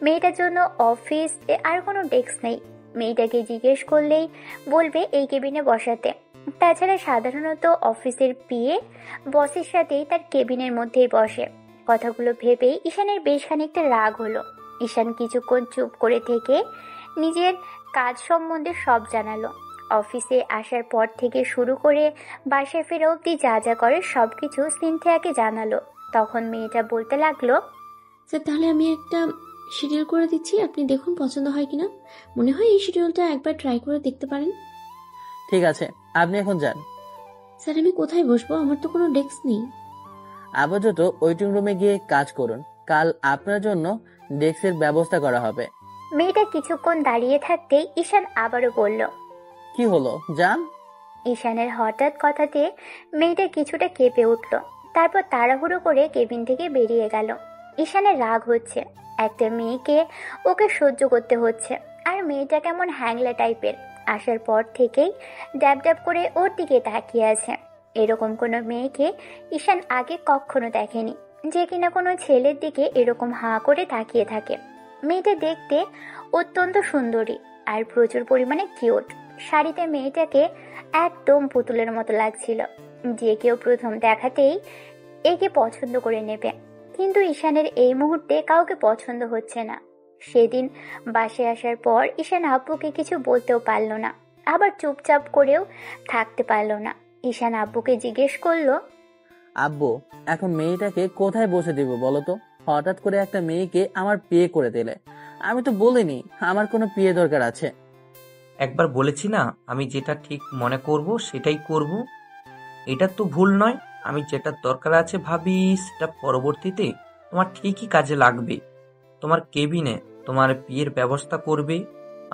মেয়েটার জন্য অফিস আর কোনো ডেস্ক নেই। মেয়েটাকে জিজ্ঞেস করলেই বলবে এই কেবিনে বসাতে। তাছাড়া সাধারণত অফিসের পিএ বসের সাথেই তার কেবিনের মধ্যেই বসে। কথাগুলো ভেবেই ঈশানের বেশ খানিকটা রাগ হলো। ঈশান কিছুক্ষণ চুপ করে থেকে নিজের কাজ সম্বন্ধে সব জানালো। অফিসে আসার পর থেকে শুরু করে বাসায় ফেরা অবধি যা যা করে সবকিছু সিনথিয়াকে জানালো। তখন মেয়েটা বলতে লাগলো, স্যার তাহলে আমি একটা শিডিউল করে দিচ্ছি, আপনি দেখুন পছন্দ হয় কিনা। মনে হয় এই শিডিউলটা একবার ট্রাই করে দেখতে পারেন। ঠিক আছে, আপনি এখন যান। স্যার আমি কোথায় বসবো? আমার তো কোনো ডেস্ক নেই। আপাতত ওয়েটিং রুমে গিয়ে কাজ করুন, কাল আপনার জন্য ডেস্কের ব্যবস্থা করা হবে। মেয়েটা কিছুক্ষণ দাঁড়িয়ে থাকতেই ঈশান আবারও বলল, কি হলো, যান। ঈশানের হঠাৎ কথাতে মেয়েটা কিছুটা কেঁপে উঠল। তারপর তাড়াহুড়ো করে কেবিন থেকে বেরিয়ে গেল। ঈশানের রাগ হচ্ছে, একটা মেয়েকে ওকে সহ্য করতে হচ্ছে। আর মেয়েটা কেমন হ্যাংলা টাইপের, আসার পর থেকেই ড্যাব ড্যাব করে ওর দিকে তাকিয়ে আছে। এরকম কোনো মেয়েকে ঈশান আগে কখনো দেখেনি, যে কিনা কোনো ছেলের দিকে এরকম হাঁ করে তাকিয়ে থাকে। মেয়েটা দেখতে অত্যন্ত সুন্দরী আর প্রচুর পরিমাণে কিউট। শাড়িতে মেয়েটাকে একদম পুতুলের মতো লাগছিল, যে কেউ প্রথম দেখাতেই একে পছন্দ করে নেবে। কিন্তু ঈশানের এই মুহূর্তে কাউকে পছন্দ হচ্ছে না। সেদিন বাসায় আসার পর ঈশান আব্বুকে কিছু বলতেও পারল না, আবার চুপচাপ করেও থাকতে পারল না। ঈশান আব্বুকে জিজ্ঞেস করলো, আব্বু, এখন মেয়েটাকে কোথায় বসে দিব বলো তো? হঠাৎ করে একটা মেয়েকে আমার বিয়ে করে দিলে। আমি তো বলিনি আমার কোনো বিয়ে দরকার আছে। একবার বলেছি না, আমি যেটা ঠিক মনে করব সেটাই করব। এটা তো ভুল নয়। আমি যেটা দরকার আছে ভাবি, সেটা পরবর্তীতে তোমার ঠিকই কাজে লাগবে। তোমার কেবিনে তোমার বিয়ের ব্যবস্থা করবে,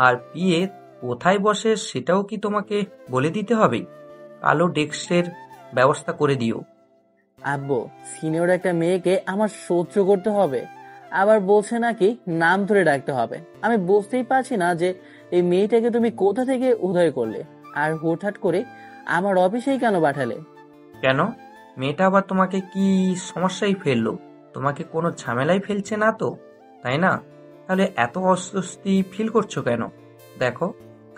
আর বিয়ে কোথায় বসে সেটাও কি তোমাকে বলে দিতে হবে? কালো ডেস্কের ব্যবস্থা করে দিও। আব্বু, সিনিয়র একটা মেয়েকে আমার সহ্য করতে হবে, আবার বলছে নাকি নাম ধরে ডাকতে হবে। আমি বুঝতেই পারছি না যে এই মেয়েটাকে তুমি কোথা থেকে উদয় করলে, আর হুটহাট করে আমার অফিসেই কেন পাঠালে? কেন? মেয়েটা আবার তোমাকে কি সমস্যায় ফেললো? তোমাকে কোনো ঝামেলায় ফেলছে না তো, তাই না? তাহলে এত অস্বস্তি ফিল করছো কেন? দেখো,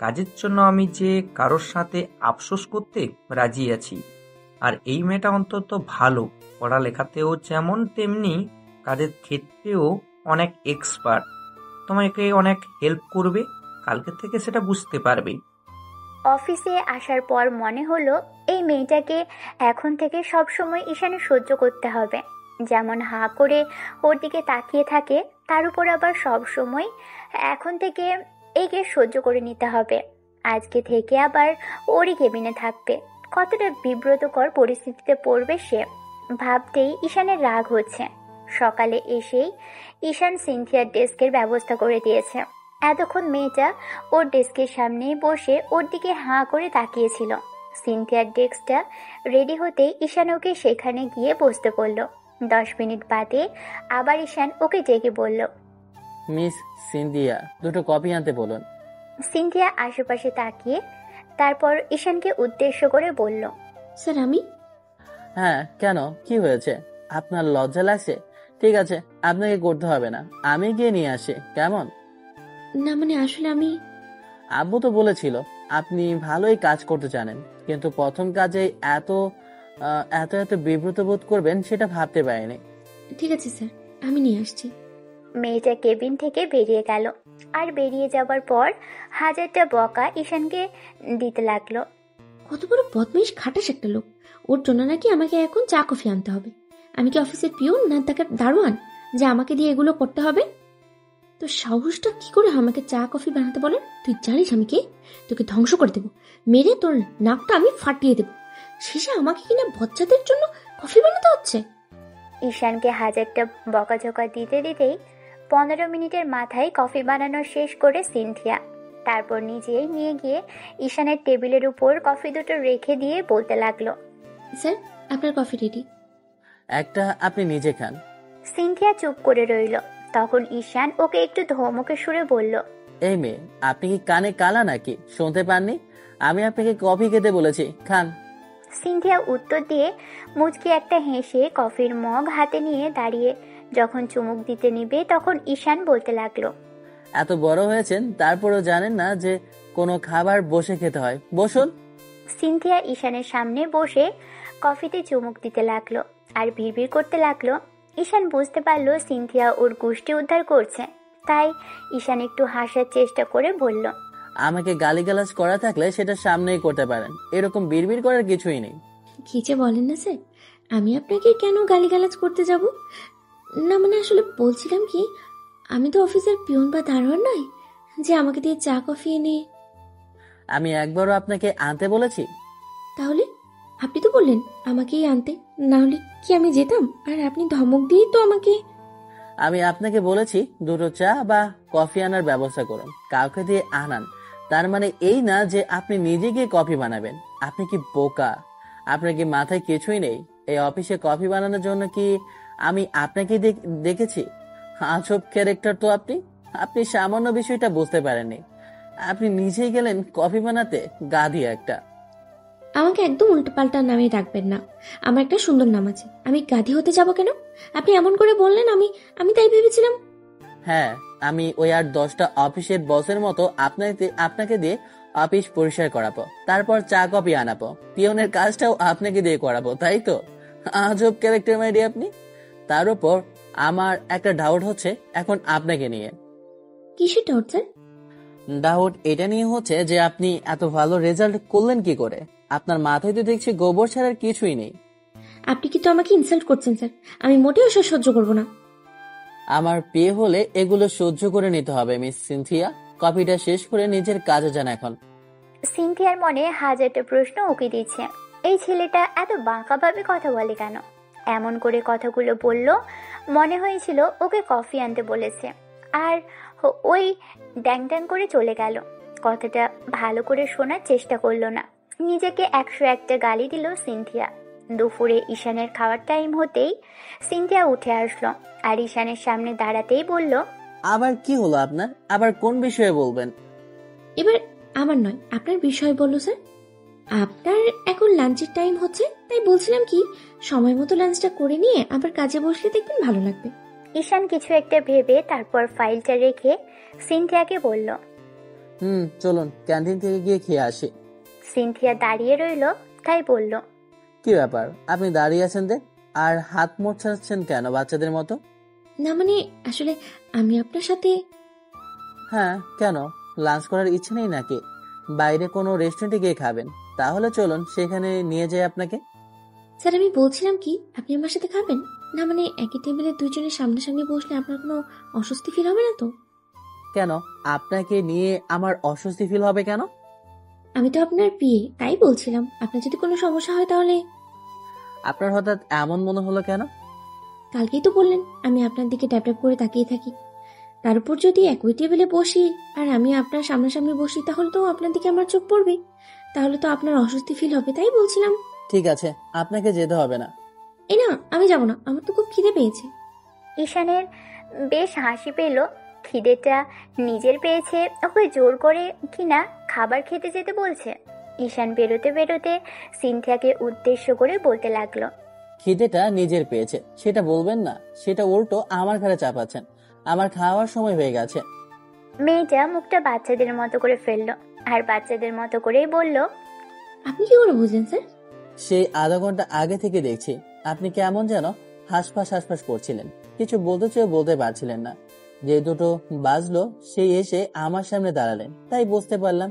কাজের জন্য আমি যে কারোর সাথে আফসোস করতে রাজি আছি। আর এই মেয়েটা অন্তত ভালো, পড়ালেখাতেও যেমন তেমনি কাজের ক্ষেত্রেও অনেক এক্সপার্ট। তোমাকে অনেক হেল্প করবে, কালকে থেকে সেটা বুঝতে পারবে। অফিসে আসার পর মনে হলো এই মেয়েটাকে এখন থেকে সব সময় ঈশানে সহ্য করতে হবে। যেমন হাঁ করে ওর দিকে তাকিয়ে থাকে, তার উপর আবার সব সময় এখন থেকে একে সহ্য করে নিতে হবে। আজকে থেকে আবার ওরই কেবিনে থাকবে। কতটা বিব্রতকর পরিস্থিতিতে পড়বে সে ভাবতেই ঈশানের রাগ হচ্ছে। সকালে এসেই ঈশান সিনথিয়ার ডেস্কের ব্যবস্থা করে দিয়েছে। এতক্ষণ মেয়েটা ওর ডেস্কের সামনে বসে ওর দিকে হাঁ করে তাকিয়েছিল। সিনথিয়ার ডেস্কটা রেডি হতেই ঈশান ওকে সেখানে গিয়ে বসতে বলল। 10 মিনিট বাদে আবার ঈশান ওকে ডেকে বলল, মিস সিন্ধিয়া, দুটো কপি আনতে বলুন। সিনথিয়া আশেপাশে তাকিয়ে তারপর ঈশানকে উদ্দেশ্য করে বলল, স্যার আমি? হ্যাঁ, কেন, কি হয়েছে? আপনার লজ্জা লাগছে? ঠিক আছে, আপনাকে করতে হবে না, আমি গিয়ে নিয়ে আসি, কেমন? না মানে আসলে আমি। আব্বু তো বলেছিল আপনি ভালোই কাজ করতে জানেন, কিন্তু প্রথম কাজে এত এত এত বিব্রত বোধ করবেন সেটা ভাবতে পারিনি। ঠিক আছে স্যার, আমি নিয়ে আসছি। মেয়েটা কেবিন থেকে বেরিয়ে গেল। আর বেরিয়ে যাবার পর হাজারটা বকা ঈশানকে দিতে লাগলো। কত বড় বদমাইশ খাটাস একটা লোক! ওর জন্য নাকি আমাকে এখন চা কফি আনতে হবে। আমি কি অফিসের পিয়ন না তাকে দারোয়ান যে আমাকে দিয়ে এগুলো করতে হবে? তো সাহসটা কি করে আমাকে চা কফি বানাতে বলে? তুই জানিস আমি কে? তোকে ধ্বংস করে দেবো, মেরে তোর নাকটা আমি ফাটিয়ে দেবো। শেষে আমাকে কিনা বাচ্চাদের জন্য কফি বানাতে হচ্ছে। ঈশানকে হাজারটা বকাঝকা দিতে দিতেই 15 মিনিটের মাথায় কফি বানানো শেষ করে সিনথিয়া। তারপর নিজেই নিয়ে গিয়ে ঈশানের টেবিলের উপর কফি দুটো রেখে দিয়ে বলতে লাগলো, স্যার, আপনার কফি রেডি। একটা আপনি নিজে খান। সিনথিয়া চুপ করে রইল। তখন ঈশান ওকে একটু ধমকে সুরে বলল, এই মেয়ে, আপনি কি কানে কালা নাকি? শুনতে পাননি? আমি আপনাকে কফি খেতে বলেছি, খান। সিনথিয়া উত্তর দিয়ে মুচকি একটা হেসে কফির মগ হাতে নিয়ে দাঁড়িয়ে যখন চুমুক দিতে নিবে তখন ঈশান বলতে লাগলো, এত বড় হয়েছেন তারপরও জানেন না যে কোনো খাবার বসে খেতে হয়? বসুন। সিনথিয়া ঈশানের সামনে বসে কফিতে চুমুক দিতে লাগলো আর বিড়বিড় করতে লাগলো। ঈশান বুঝতে পারলো সিনথিয়া ওর গোষ্ঠী উদ্ধার করছে, তাই ঈশান একটু হাসার চেষ্টা করে বলল, আমাকে গালিগালাজ করা থাকলে সেটা সামনেই করতে পারেন, এরকম বিড়বিড় করার কিছুই নেই। কি যে বলেন না স্যার, আমি আপনাকে কেন গালিগালাজ করতে যাব? না মানে আসলে বলছিলাম কি, আমি তো অফিসের পিয়ন বা দারোয়ান নই যে আমাকে দিয়ে চা কফি এনে। আমি একবারও আপনাকে আনতে বলেছি? তাহলে আপনি তো বললেন আমাকেই আনতে, না হলে কি আমি যেতাম? আর আপনি ধমক দিয়েই তো আমাকে। আমি আপনাকে বলেছি দুটো চা বা কফি আনার ব্যবস্থা করুন, কাউকে দিয়ে আনান। তার মানে এই না যে আপনি নিজে গিয়ে কফি বানাবেন। আপনি কি বোকা? আপনার কি মাথায় কিছুই নেই? এই অফিসে কফি বানানোর জন্য কি আমি আপনাকে দেখেছি? আজব ক্যারেক্টার তো আপনি। আপনি সামান্য বিষয়টা বুঝতে পারেননি। আপনি নিজেই গেলেন কফি বানাতে, গাধি একটা। আমাকে একদম উল্টোপাল্টা নামে ডাকবেন না। আমার একটা সুন্দর নাম আছে, আমি গাধি হতে যাব কেন? আপনি এমন করে বললেন, আমি আমি তাই ভেবেছিলাম। হ্যাঁ, আমি ওই আর 10টা অফিসের বসের মতো আপনাকে দিয়ে অফিস পরিষ্কার করাবো, তারপর চা কফি আনাবো, পিয়নের কাজটাও আপনাকে দিয়ে করাবো, তাই তো? আজব ক্যারেক্টার মাইডি আপনি। তার উপর আমার একটা ডাউট হচ্ছে এখন আপনাকে নিয়ে। কিসের ডাউট স্যার? ডাউট এটা নিয়ে হচ্ছে যে আপনি এত ভালো রেজাল্ট করলেন কি করে? আপনার মাথায় তো দেখছি গোবর ছাড়ার কিছুই নেই। আপনি কিন্তু আমাকে ইনসাল্ট করছেন স্যার, আমি মোটেও এসব সহ্য করবো না। আমার বিয়ে হলে এগুলো সহ্য করে নিতে হবে মিস সিনথিয়া। কফিটা শেষ করে নিজের কাজে যান এখন। সিনথিয়ার মনে হাজারটা প্রশ্ন উকি দিচ্ছে। এই ছেলেটা এত বাঁকাভাবে কথা বলে কেন? এমন করে কথাগুলো বলল মনে হয়েছিল ওকে কফি আনতে বলেছে, আর ওই ড্যাং ড্যাং করে চলে গেল। কথাটা ভালো করে শোনার চেষ্টা করলো না। নিজেকে 101টা গালি দিল সিনথিয়া। দুপুরে ঈশানের খাওয়ার টাইম হতেই সিনথিয়া উঠে আসলো আর ঈশানের সামনে দাঁড়াতেই বলল, আবার কি হলো আপনার? আবার কোন বিষয়ে বলবেন? এবার আমার নয়, আপনার বিষয় বললো স্যার। আপনার এখন লাঞ্চের টাইম হচ্ছে, তাই বলছিলাম কি সময় মতো লাঞ্চটা করে নিয়ে আবার কাজে বসলে দেখবেন ভালো লাগবে। ঈশান কিছু একটা ভেবে তারপর ফাইলটা রেখে সিনথিয়াকে বলল। চলুন ক্যান্টিন থেকে গিয়ে খেয়ে আসি। সিনথিয়া দাঁড়িয়ে রইল, তাই বলল, কি ব্যাপার আপনি দাঁড়িয়ে আছেন যে, আর হাত মোছাচ্ছেন কেন বাচ্চাদের মতো? না মানে আসলে আমি আপনার সাথে। হ্যাঁ কেন, লাঞ্চ করার ইচ্ছে নেই নাকি? বাইরে কোনো রেস্টুরেন্টে গিয়ে খাবেন? তাহলে চলুন সেখানে নিয়ে যাই আপনাকে। স্যার আমি বলছিলাম কি আপনি আমার সাথে খাবেন? না মানে একই টেবিলে দুজনের সামনাসামনি বসলে আপনার কোনো অস্বস্তি ফিল হবে না তো? কেন আপনাকে নিয়ে আমার অস্বস্তি ফিল হবে কেন? আমি তো আপনার বিয়ে, তাই বলছিলাম আপনার যদি কোনো সমস্যা হয় তাহলে। আপনার হঠাৎ এমন মনে হলো কেন? কালকেই তো বললেন আমি আপনার দিকে ট্যাপ ট্যাপ করে তাকিয়ে থাকি। তার উপর যদি একই টেবিলে বসি আর আমি আপনার সামনাসামনি বসি তাহলে তো আপনার দিকে আমার চোখ পড়বে, তাহলে তো আপনার অস্বস্তি ফিল হবে, তাই বলছিলাম। ঠিক আছে আপনাকে যেতে হবে না। এই না আমি যাব না, আমার তো খুব খিদে পেয়েছে। ঈশানের বেশ হাসি পেল। খিদেটা নিজের পেয়েছে, ওকে জোর করে কিনা খাবার খেতে যেতে বলছে। ঈশান বেরোতে বেরোতে সিনথিয়াকে উদ্দেশ্য করে বলতে লাগলো, খিদেটা নিজের পেয়েছে সেটা বলবেন না, সেটা উল্টো আমার ঘরে চাপাচ্ছেন। আমার খাওয়ার সময় হয়ে গেছে। মেয়েটা মুখটা বাচ্চাদের মতো করে ফেললো আর বাচ্চাদের মতো করেই বলল, আপনি কি করে বুঝলেন স্যার? সেই আধা ঘন্টা আগে থেকে দেখছি আপনি কেমন যেন হাঁসফাঁস করছিলেন, কিছু বলতে চেয়ে বলতে পারছিলেন না। যে দুটো বাজলো সেই এসে আমার সামনে দাঁড়ালেন, তাই বুঝতে পারলাম।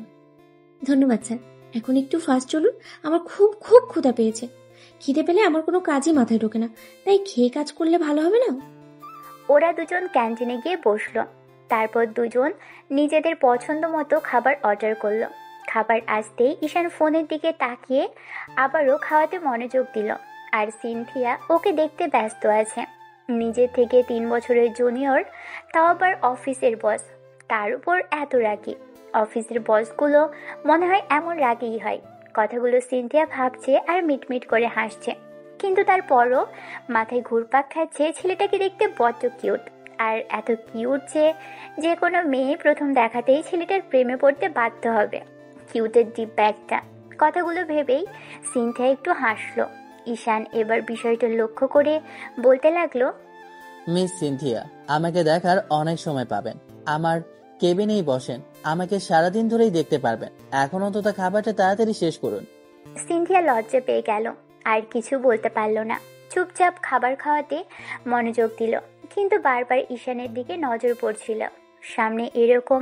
ধন্যবাদ স্যার, এখন একটু ফাস্ট চলুন, আমার খুব খুব ক্ষুধা পেয়েছে। খিদে পেলে আমার কোনো কাজই মাথায় ঢোকে না, তাই খেয়ে কাজ করলে ভালো হবে না? ওরা দুজন ক্যান্টিনে গিয়ে বসলো। তারপর দুজন নিজেদের পছন্দ মতো খাবার অর্ডার করলো। খাবার আসতেই ঈশান ফোনের দিকে তাকিয়ে আবারও খাওয়াতে মনোযোগ দিল, আর সিনথিয়া ওকে দেখতে ব্যস্ত আছে। নিজের থেকে 3 বছরের জুনিয়র, তাও আবার অফিসের বস, তার উপর এত রাগী। অফিসের বসগুলো মনে হয় এমন রাগীই হয়। কথাগুলো সিনথিয়া ভাবছে আর মিটমিট করে হাসছে, কিন্তু তারপরও মাথায় ঘুরপাক খাচ্ছে ছেলেটাকে দেখতে বড্ড কিউট। আর এত কিউট যে কোনো মেয়ে প্রথম দেখাতেই ছেলেটার প্রেমে পড়তে বাধ্য হবে। কিউটের ডিব্বা একটা। কথাগুলো ভেবেই সিনথিয়া একটু হাসলো। ঈশান এবার বিষয়টা লক্ষ্য করে বলতে লাগলো, মিস সিনথিয়া, আমাকে দেখার অনেক সময় পাবেন। আমার কেবিনেই বসেন, আমাকে সারাদিন ধরেই দেখতে পারবেন। এখন অন্তত খাবারটা তাড়াতাড়ি শেষ করুন। সিনথিয়া লজ্জা পেয়ে গেল, আর কিছু বলতে পারলো না। চুপচাপ খাবার খাওয়াতে মনোযোগ দিল, কিন্তু বারবার ঈশানের দিকে নজর পড়ছিল। সামনে এরকম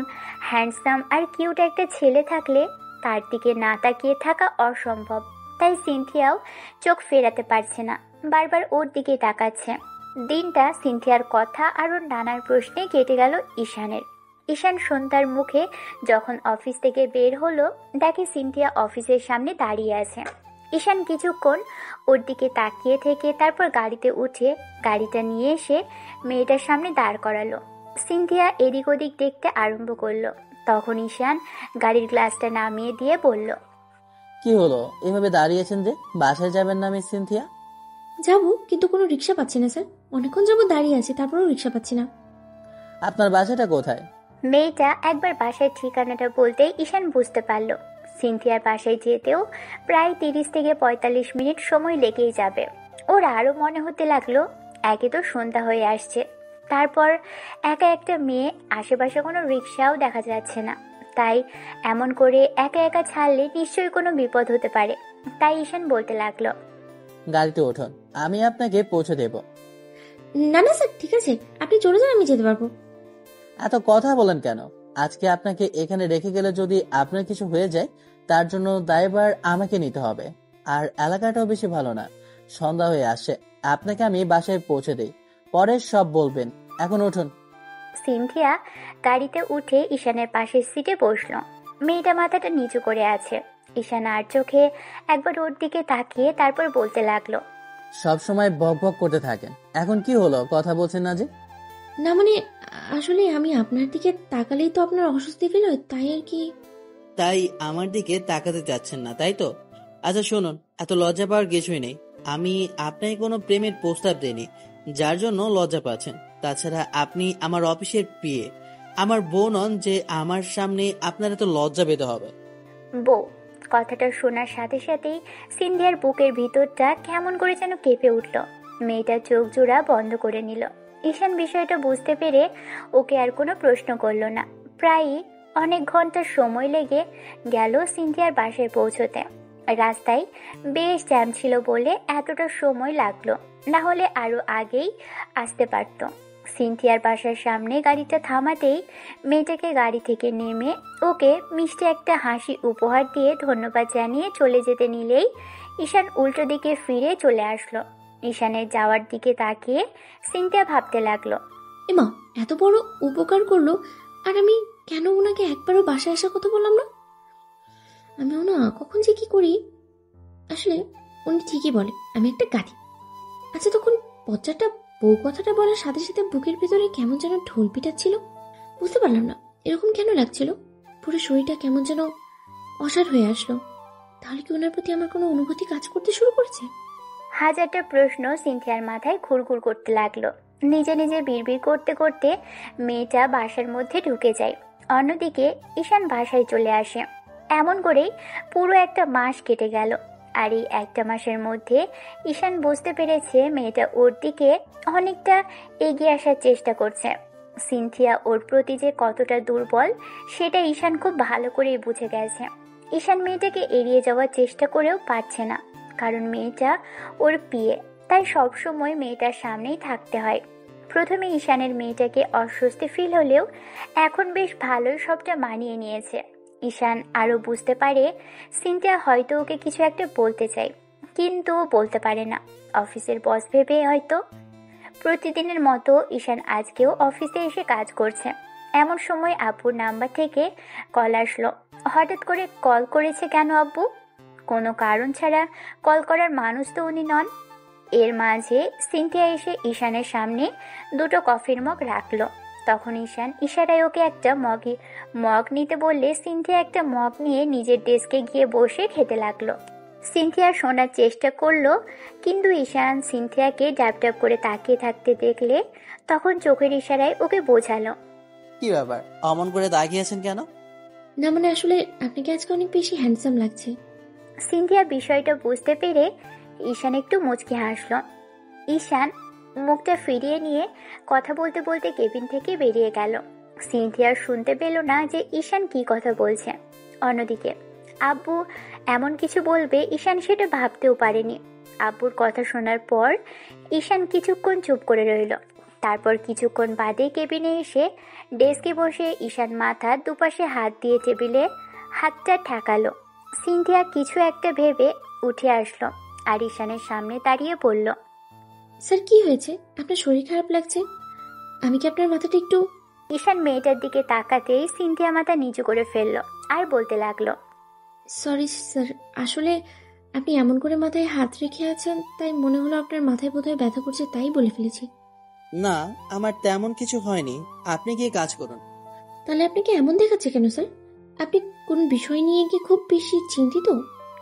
হ্যান্ডসাম আর কিউট একটা ছেলে থাকলে তার দিকে না তাকিয়ে থাকা অসম্ভব। তাই সিনথিয়াও চোখ ফেরাতে পারছে না, বারবার ওর দিকে তাকাচ্ছে। দিনটা সিনথিয়ার কথা আর ওর নানার প্রশ্নে কেটে গেল ঈশানের। ঈশান সন্ধ্যার মুখে যখন অফিস থেকে বের হলো, দেখে সিনথিয়া অফিসের সামনে দাঁড়িয়ে আছে। ঈশান কিছুক্ষণ ওর দিকে তাকিয়ে থেকে তারপর গাড়িতে উঠে গাড়িটা নিয়ে এসে মেয়েটার সামনে দাঁড় করালো। সিনথিয়া এদিক ওদিক দেখতে আরম্ভ করলো। তখন ঈশান গাড়ির গ্লাসটা নামিয়ে দিয়ে বলল, কি হলো এভাবে দাঁড়িয়েছেন যে? বাসায় যাবেন না মিস সিনথিয়া? যাবো, কিন্তু কোনো রিক্সা পাচ্ছি না স্যার। অনেকক্ষণ যাবো দাঁড়িয়ে আছি, তারপরেও রিক্সা পাচ্ছি না। আপনার বাসাটা কোথায়? মেয়েটা একবার বাসার ঠিকানাটা বলতেই ঈশান বুঝতে পারল সিনথিয়ার বাসায় যেতেও প্রায় 30 থেকে 45 মিনিট সময় লেগেই যাবে। ওর আরও মনে হতে লাগলো একে তো সন্ধ্যা হয়ে আসছে, তারপর একা একটা মেয়ে, আশেপাশে কোনো রিক্সাও দেখা যাচ্ছে না। তাই এমন করে একা একা ছাড়লে নিশ্চয়ই কোনো বিপদ হতে পারে। তাই ঈশান বলতে লাগলো, গাড়িতে উঠুন, আমি আপনাকে পৌঁছে দেব। না না স্যার, ঠিক আছে, আপনি চলে যান, আমি যেতে পারবো। এত কথা বলেন কেন? আজকে আপনাকে এখানে রেখে গেলে যদি আপনার কিছু হয়ে যায়, তার জন্য দায়ভার আমাকে নিতে হবে। আর এলাকাটাও বেশি ভালো না, সন্ধ্যা হয়ে আসে। আপনাকে আমি বাসায় পৌঁছে দেই, পরে সব বলবেন। এখন উঠুন। সিনথিয়া গাড়িতে উঠে ঈশানের পাশের সিটে বসলো। মেয়েটা মাথাটা নিচু করে আছে। ঈশান আর চোখে একবার ওর দিকে তাকিয়ে তারপর বলতে লাগলো, সব সময় বক বক করতে থাকেন, এখন কি হলো, কথা বলছেন না যে? না মানে, আসলে আমি আপনার দিকে তাকালেই তো আপনার অস্বস্তি ফিল হয়, তাই আর কি। তাই আমার দিকে তাকাতে চাচ্ছেন না, তাই তো? আচ্ছা শুনুন, এত লজ্জা পাওয়ার কিছুই নেই। আমি আপনাকে কোনো প্রেমের প্রস্তাব দিইনি যার জন্য লজ্জা পাচ্ছেন। তাছাড়া আপনি আমার অফিসের পিএ, আমার বউ নন যে আমার সামনে আপনার এত লজ্জা পেতে হবে। বউ কথাটা শোনার সাথে সাথেই সিন্ধিয়ার বুকের ভিতরটা কেমন করে যেন কেঁপে উঠল। মেয়েটা চোখ জোড়া বন্ধ করে নিল। ঈশান বিষয়টা বুঝতে পেরে ওকে আর কোনো প্রশ্ন করলো না। প্রায়ই অনেক ঘন্টা সময় লেগে গেল সিন্ধিয়ার বাসায় পৌঁছতে। রাস্তায় বেশ জ্যাম ছিল বলে এতটা সময় লাগলো, না হলে আরো আগেই আসতে পারতো। সিনথিয়ার বাসার সামনে গাড়িটা থামাতেই মেয়েটাকে গাড়ি থেকে নেমে ওকে মিষ্টি একটা হাসি উপহার দিয়ে ধন্যবাদ জানিয়ে চলে যেতে নিলেই ঈশান উল্টো দিকে ফিরে চলে আসলো। ঈশানের যাওয়ার দিকে তাকিয়ে সিনথিয়া ভাবতে লাগলো, এমা, এত বড় উপকার করলো, আর আমি কেন ওনাকে একবারও বাসায় আসার কথা বললাম না? আমিও না কখন যে কি করি। আসলে উনি ঠিকই বলে আমি একটা গাড়ি। আচ্ছা, তখন পচারটা বউ কথাটা বলার সাথে সাথে বুকের ভেতরে কেমন যেন ঢোল পিটাচ্ছিল। বুঝতে পারলাম না এরকম কেন লাগছিল। পুরো শরীরটা কেমন যেন অসাড় হয়ে আসলো। তাহলে কি ওনার প্রতি আমার কোনো অনুভূতি কাজ করতে শুরু করেছে? হাজারটা প্রশ্ন সিনথিয়ার মাথায় ঘুরঘুর করতে লাগলো। নিজে নিজে বিড়বিড় করতে করতে মেয়েটা বাসার মধ্যে ঢুকে যায়। অন্যদিকে ঈশান বাসায় চলে আসে। এমন করেই পুরো একটা মাস কেটে গেল। আর এই একটা মাসের মধ্যে ঈশান বুঝতে পেরেছে মেয়েটা ওর দিকে অনেকটা এগিয়ে আসার চেষ্টা করছে। সিনথিয়া ওর প্রতি যে কতটা দুর্বল সেটা ঈশান খুব ভালো করেই বুঝে গেছে। ঈশান মেয়েটাকে এড়িয়ে যাওয়ার চেষ্টা করেও পারছে না, কারণ মেয়েটা ওর পিয়ে, তাই সবসময় মেয়েটার সামনেই থাকতে হয়। প্রথমে ঈশানের মেয়েটাকে অস্বস্তি ফিল হলেও এখন বেশ ভালোই সবটা মানিয়ে নিয়েছে। ঈশান আরও বুঝতে পারে সিনথিয়া হয়তো ওকে কিছু একটা বলতে চায়, কিন্তু ও বলতে পারে না। অফিসের বস ভেবে হয়তো। প্রতিদিনের মতো ঈশান আজকেও অফিসে এসে কাজ করছে। এমন সময় আব্বুর নাম্বার থেকে কল আসলো। হঠাৎ করে কল করেছে কেন আব্বু? কোনো কারণ ছাড়া কল করার মানুষ তো উনি নন। এর মাঝে সিনথিয়া এসে ঈশানের সামনে দুটো কফির মগ রাখলো। তখন ঈশান ইশারায় ওকে একটা মগ নিতে বললে সিনথিয়া একটা মগ নিয়ে নিজের ডেস্কে গিয়ে বসে খেতে লাগলো। সিনথিয়া শোনার চেষ্টা করলো, কিন্তু ঈশান সিনথিয়াকে ড্যাপ ড্যাপ করে তাকিয়ে থাকতে দেখলে তখন চোখের ইশারায় ওকে বোঝালো। কি ব্যাপার, অমন করে তাকিয়েছেন কেন? না মানে, আসলে আপনাকে আজকে অনেক বেশি হ্যান্ডসাম লাগছে। সিনথিয়া বিষয়টা বুঝতে পেরে ঈশান একটু মুচকি হাসলো। ঈশান মুখটা ফিরিয়ে নিয়ে কথা বলতে বলতে কেবিন থেকে বেরিয়ে গেল। সিনথিয়া শুনতে পেল না যে ঈশান কি কথা বলছে। অন্যদিকে আব্বু এমন কিছু বলবে ঈশান সেটা ভাবতেও পারেনি। আব্বুর কথা শোনার পর ঈশান কিছুক্ষণ চুপ করে রইল। তারপর কিছুক্ষণ বাদে কেবিনে এসে ডেস্কে বসে ঈশান মাথার দুপাশে হাত দিয়ে টেবিলে হাতটা ঠেকালো। সিনথিয়া কিছু একটা ভেবে উঠে আসলো আর ঈশানের সামনে দাঁড়িয়ে বলল, স্যার, কি হয়েছে? আপনার শরীর খারাপ লাগছে? আমি কি আপনার মাথাটা একটু... ঈশান মেয়েটার দিকে তাকাতেই সিনথিয়া মাথা নিচু করে ফেললো আর বলতে লাগলো, সরি স্যার, আসলে আপনি এমন করে মাথায় হাত রেখে আছেন, তাই মনে হলো আপনার মাথায় বোধহয় ব্যথা করছে, তাই বলে ফেলেছি। না, আমার তেমন কিছু হয়নি, আপনি গিয়ে কাজ করুন। তাহলে আপনাকে এমন দেখাচ্ছে কেন স্যার? আপনি কোন বিষয় নিয়ে কি খুব বেশি চিন্তিত?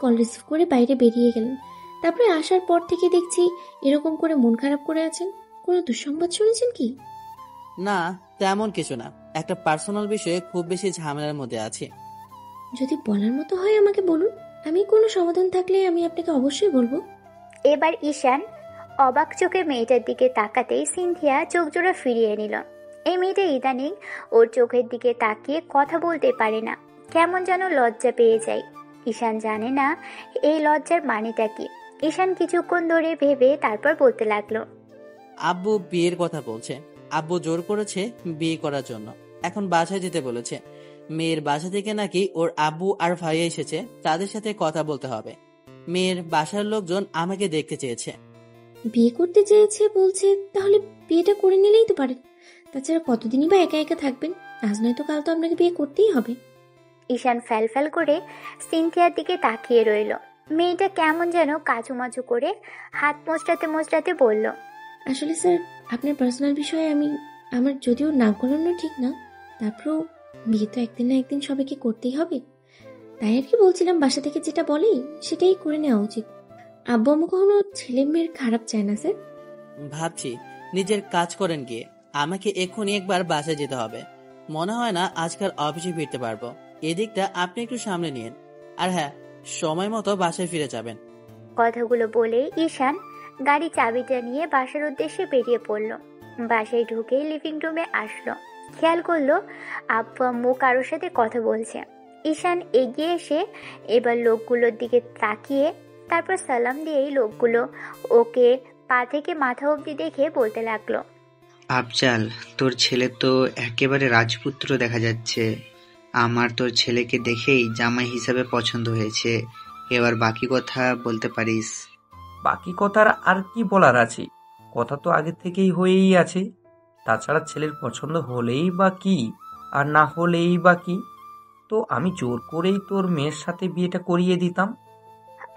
কল রিসিভ করে বাইরে বেরিয়ে গেলেন, তারপরে আসার পর থেকে দেখছি এরকম করে মন খারাপ করে আছেন। কোনো দুঃসংবাদ শুনেছেন কি? না, তেমন কিছু না, একটা পার্সোনাল বিষয়ে খুব বেশি ঝামেলার মধ্যে আছি। যদি বলার মতো হয় আমাকে বলুন, আমি কোনো সমাধান থাকলে আমি আপনাকে অবশ্যই বলবো। এবার ঈশান অবাক চোখে মেয়েটার দিকে তাকাতেই সিনথিয়া চোখ জোড়া ফিরিয়ে নিল। এই মেয়েটা ইদানিং ওর চোখের দিকে তাকিয়ে কথা বলতে পারে না, কেমন যেন লজ্জা পেয়ে যায়। ঈশান জানে না এই লজ্জার মানেটা কি। ঈশান কিছুক্ষণ ধরে ভেবে তারপর বলতে লাগলো, আব্বু বিয়ের কথা বলছে। আব্বু জোর করেছে বিয়ে করার জন্য, এখন বাসায় যেতে বলেছে। মেয়ের বাসা থেকে নাকি ওর আব্বু আর ভাই এসেছে, তাদের সাথে কথা বলতে হবে। মেয়ের বাসার লোকজন আমাকে দেখতে চেয়েছে। বিয়ে করতে চেয়েছে বলছে, তাহলে বিয়েটা করে নিলেই তো পারেন। তাছাড়া কতদিনই বা একা একা থাকবেন? আজ নয়তো কাল তো আপনাকে বিয়ে করতেই হবে। ঈশান ফ্যাল করে সিনথিয়ার দিকে তাকিয়ে রইল। মেয়েটা কেমন যেন কাচুমাচু করে হাত মোচড়াতে মোচড়াতে বলল, আসলে স্যার, আপনার পার্সোনাল বিষয়ে আমার যদিও না করানো ঠিক না, তারপরেও বিয়ে তো একদিন না একদিন সবাইকে করতেই হবে। তাই আর কি বলছিলাম, বাসা থেকে যেটা বলে সেটাই করে নেওয়া উচিত। আব্বু আম্মু কখনো ছেলে মেয়ের খারাপ চায় না স্যার। ভাবছি নিজের কাজ করেন গিয়ে। আমাকে এক্ষুনি একবার বাসায় যেতে হবে। মনে হয় না আজকাল অফিসে ফিরতে পারবো। এদিকটা আপনি একটু সামলে নিন। আর হ্যাঁ, সময় মতো বাসায় ফিরে যাবেন। কথাগুলো বলে ঈশান গাড়ি চাবিটা নিয়ে বাসার উদ্দেশ্যে বেরিয়ে পড়ল। বাসায় ঢুকেই লিভিং রুমে আসলো, খেয়াল করলো আব্বু আম্মু কারোর সাথে কথা বলছে। ঈশান এগিয়ে এসে এবার লোকগুলোর দিকে তাকিয়ে তারপর সালাম দিয়েই লোকগুলো ওকে পা থেকে মাথা অবধি দেখে বলতে লাগলো, আফজাল, তোর ছেলে তো একেবারে রাজপুত্র দেখা যাচ্ছে। আমার তোর ছেলেকে দেখেই জামাই হিসাবে পছন্দ হয়েছে। এবার বাকি কথা বলতে পারিস। বাকি কথার আর কি বলার আছে? কথা তো আগে থেকেই হয়েই আছে। তাছাড়া ছেলের পছন্দ হলেই বা কি, আর না হলেই বা কি? তো আমি জোর করেই তোর মেয়ের সাথে বিয়েটা করিয়ে দিতাম।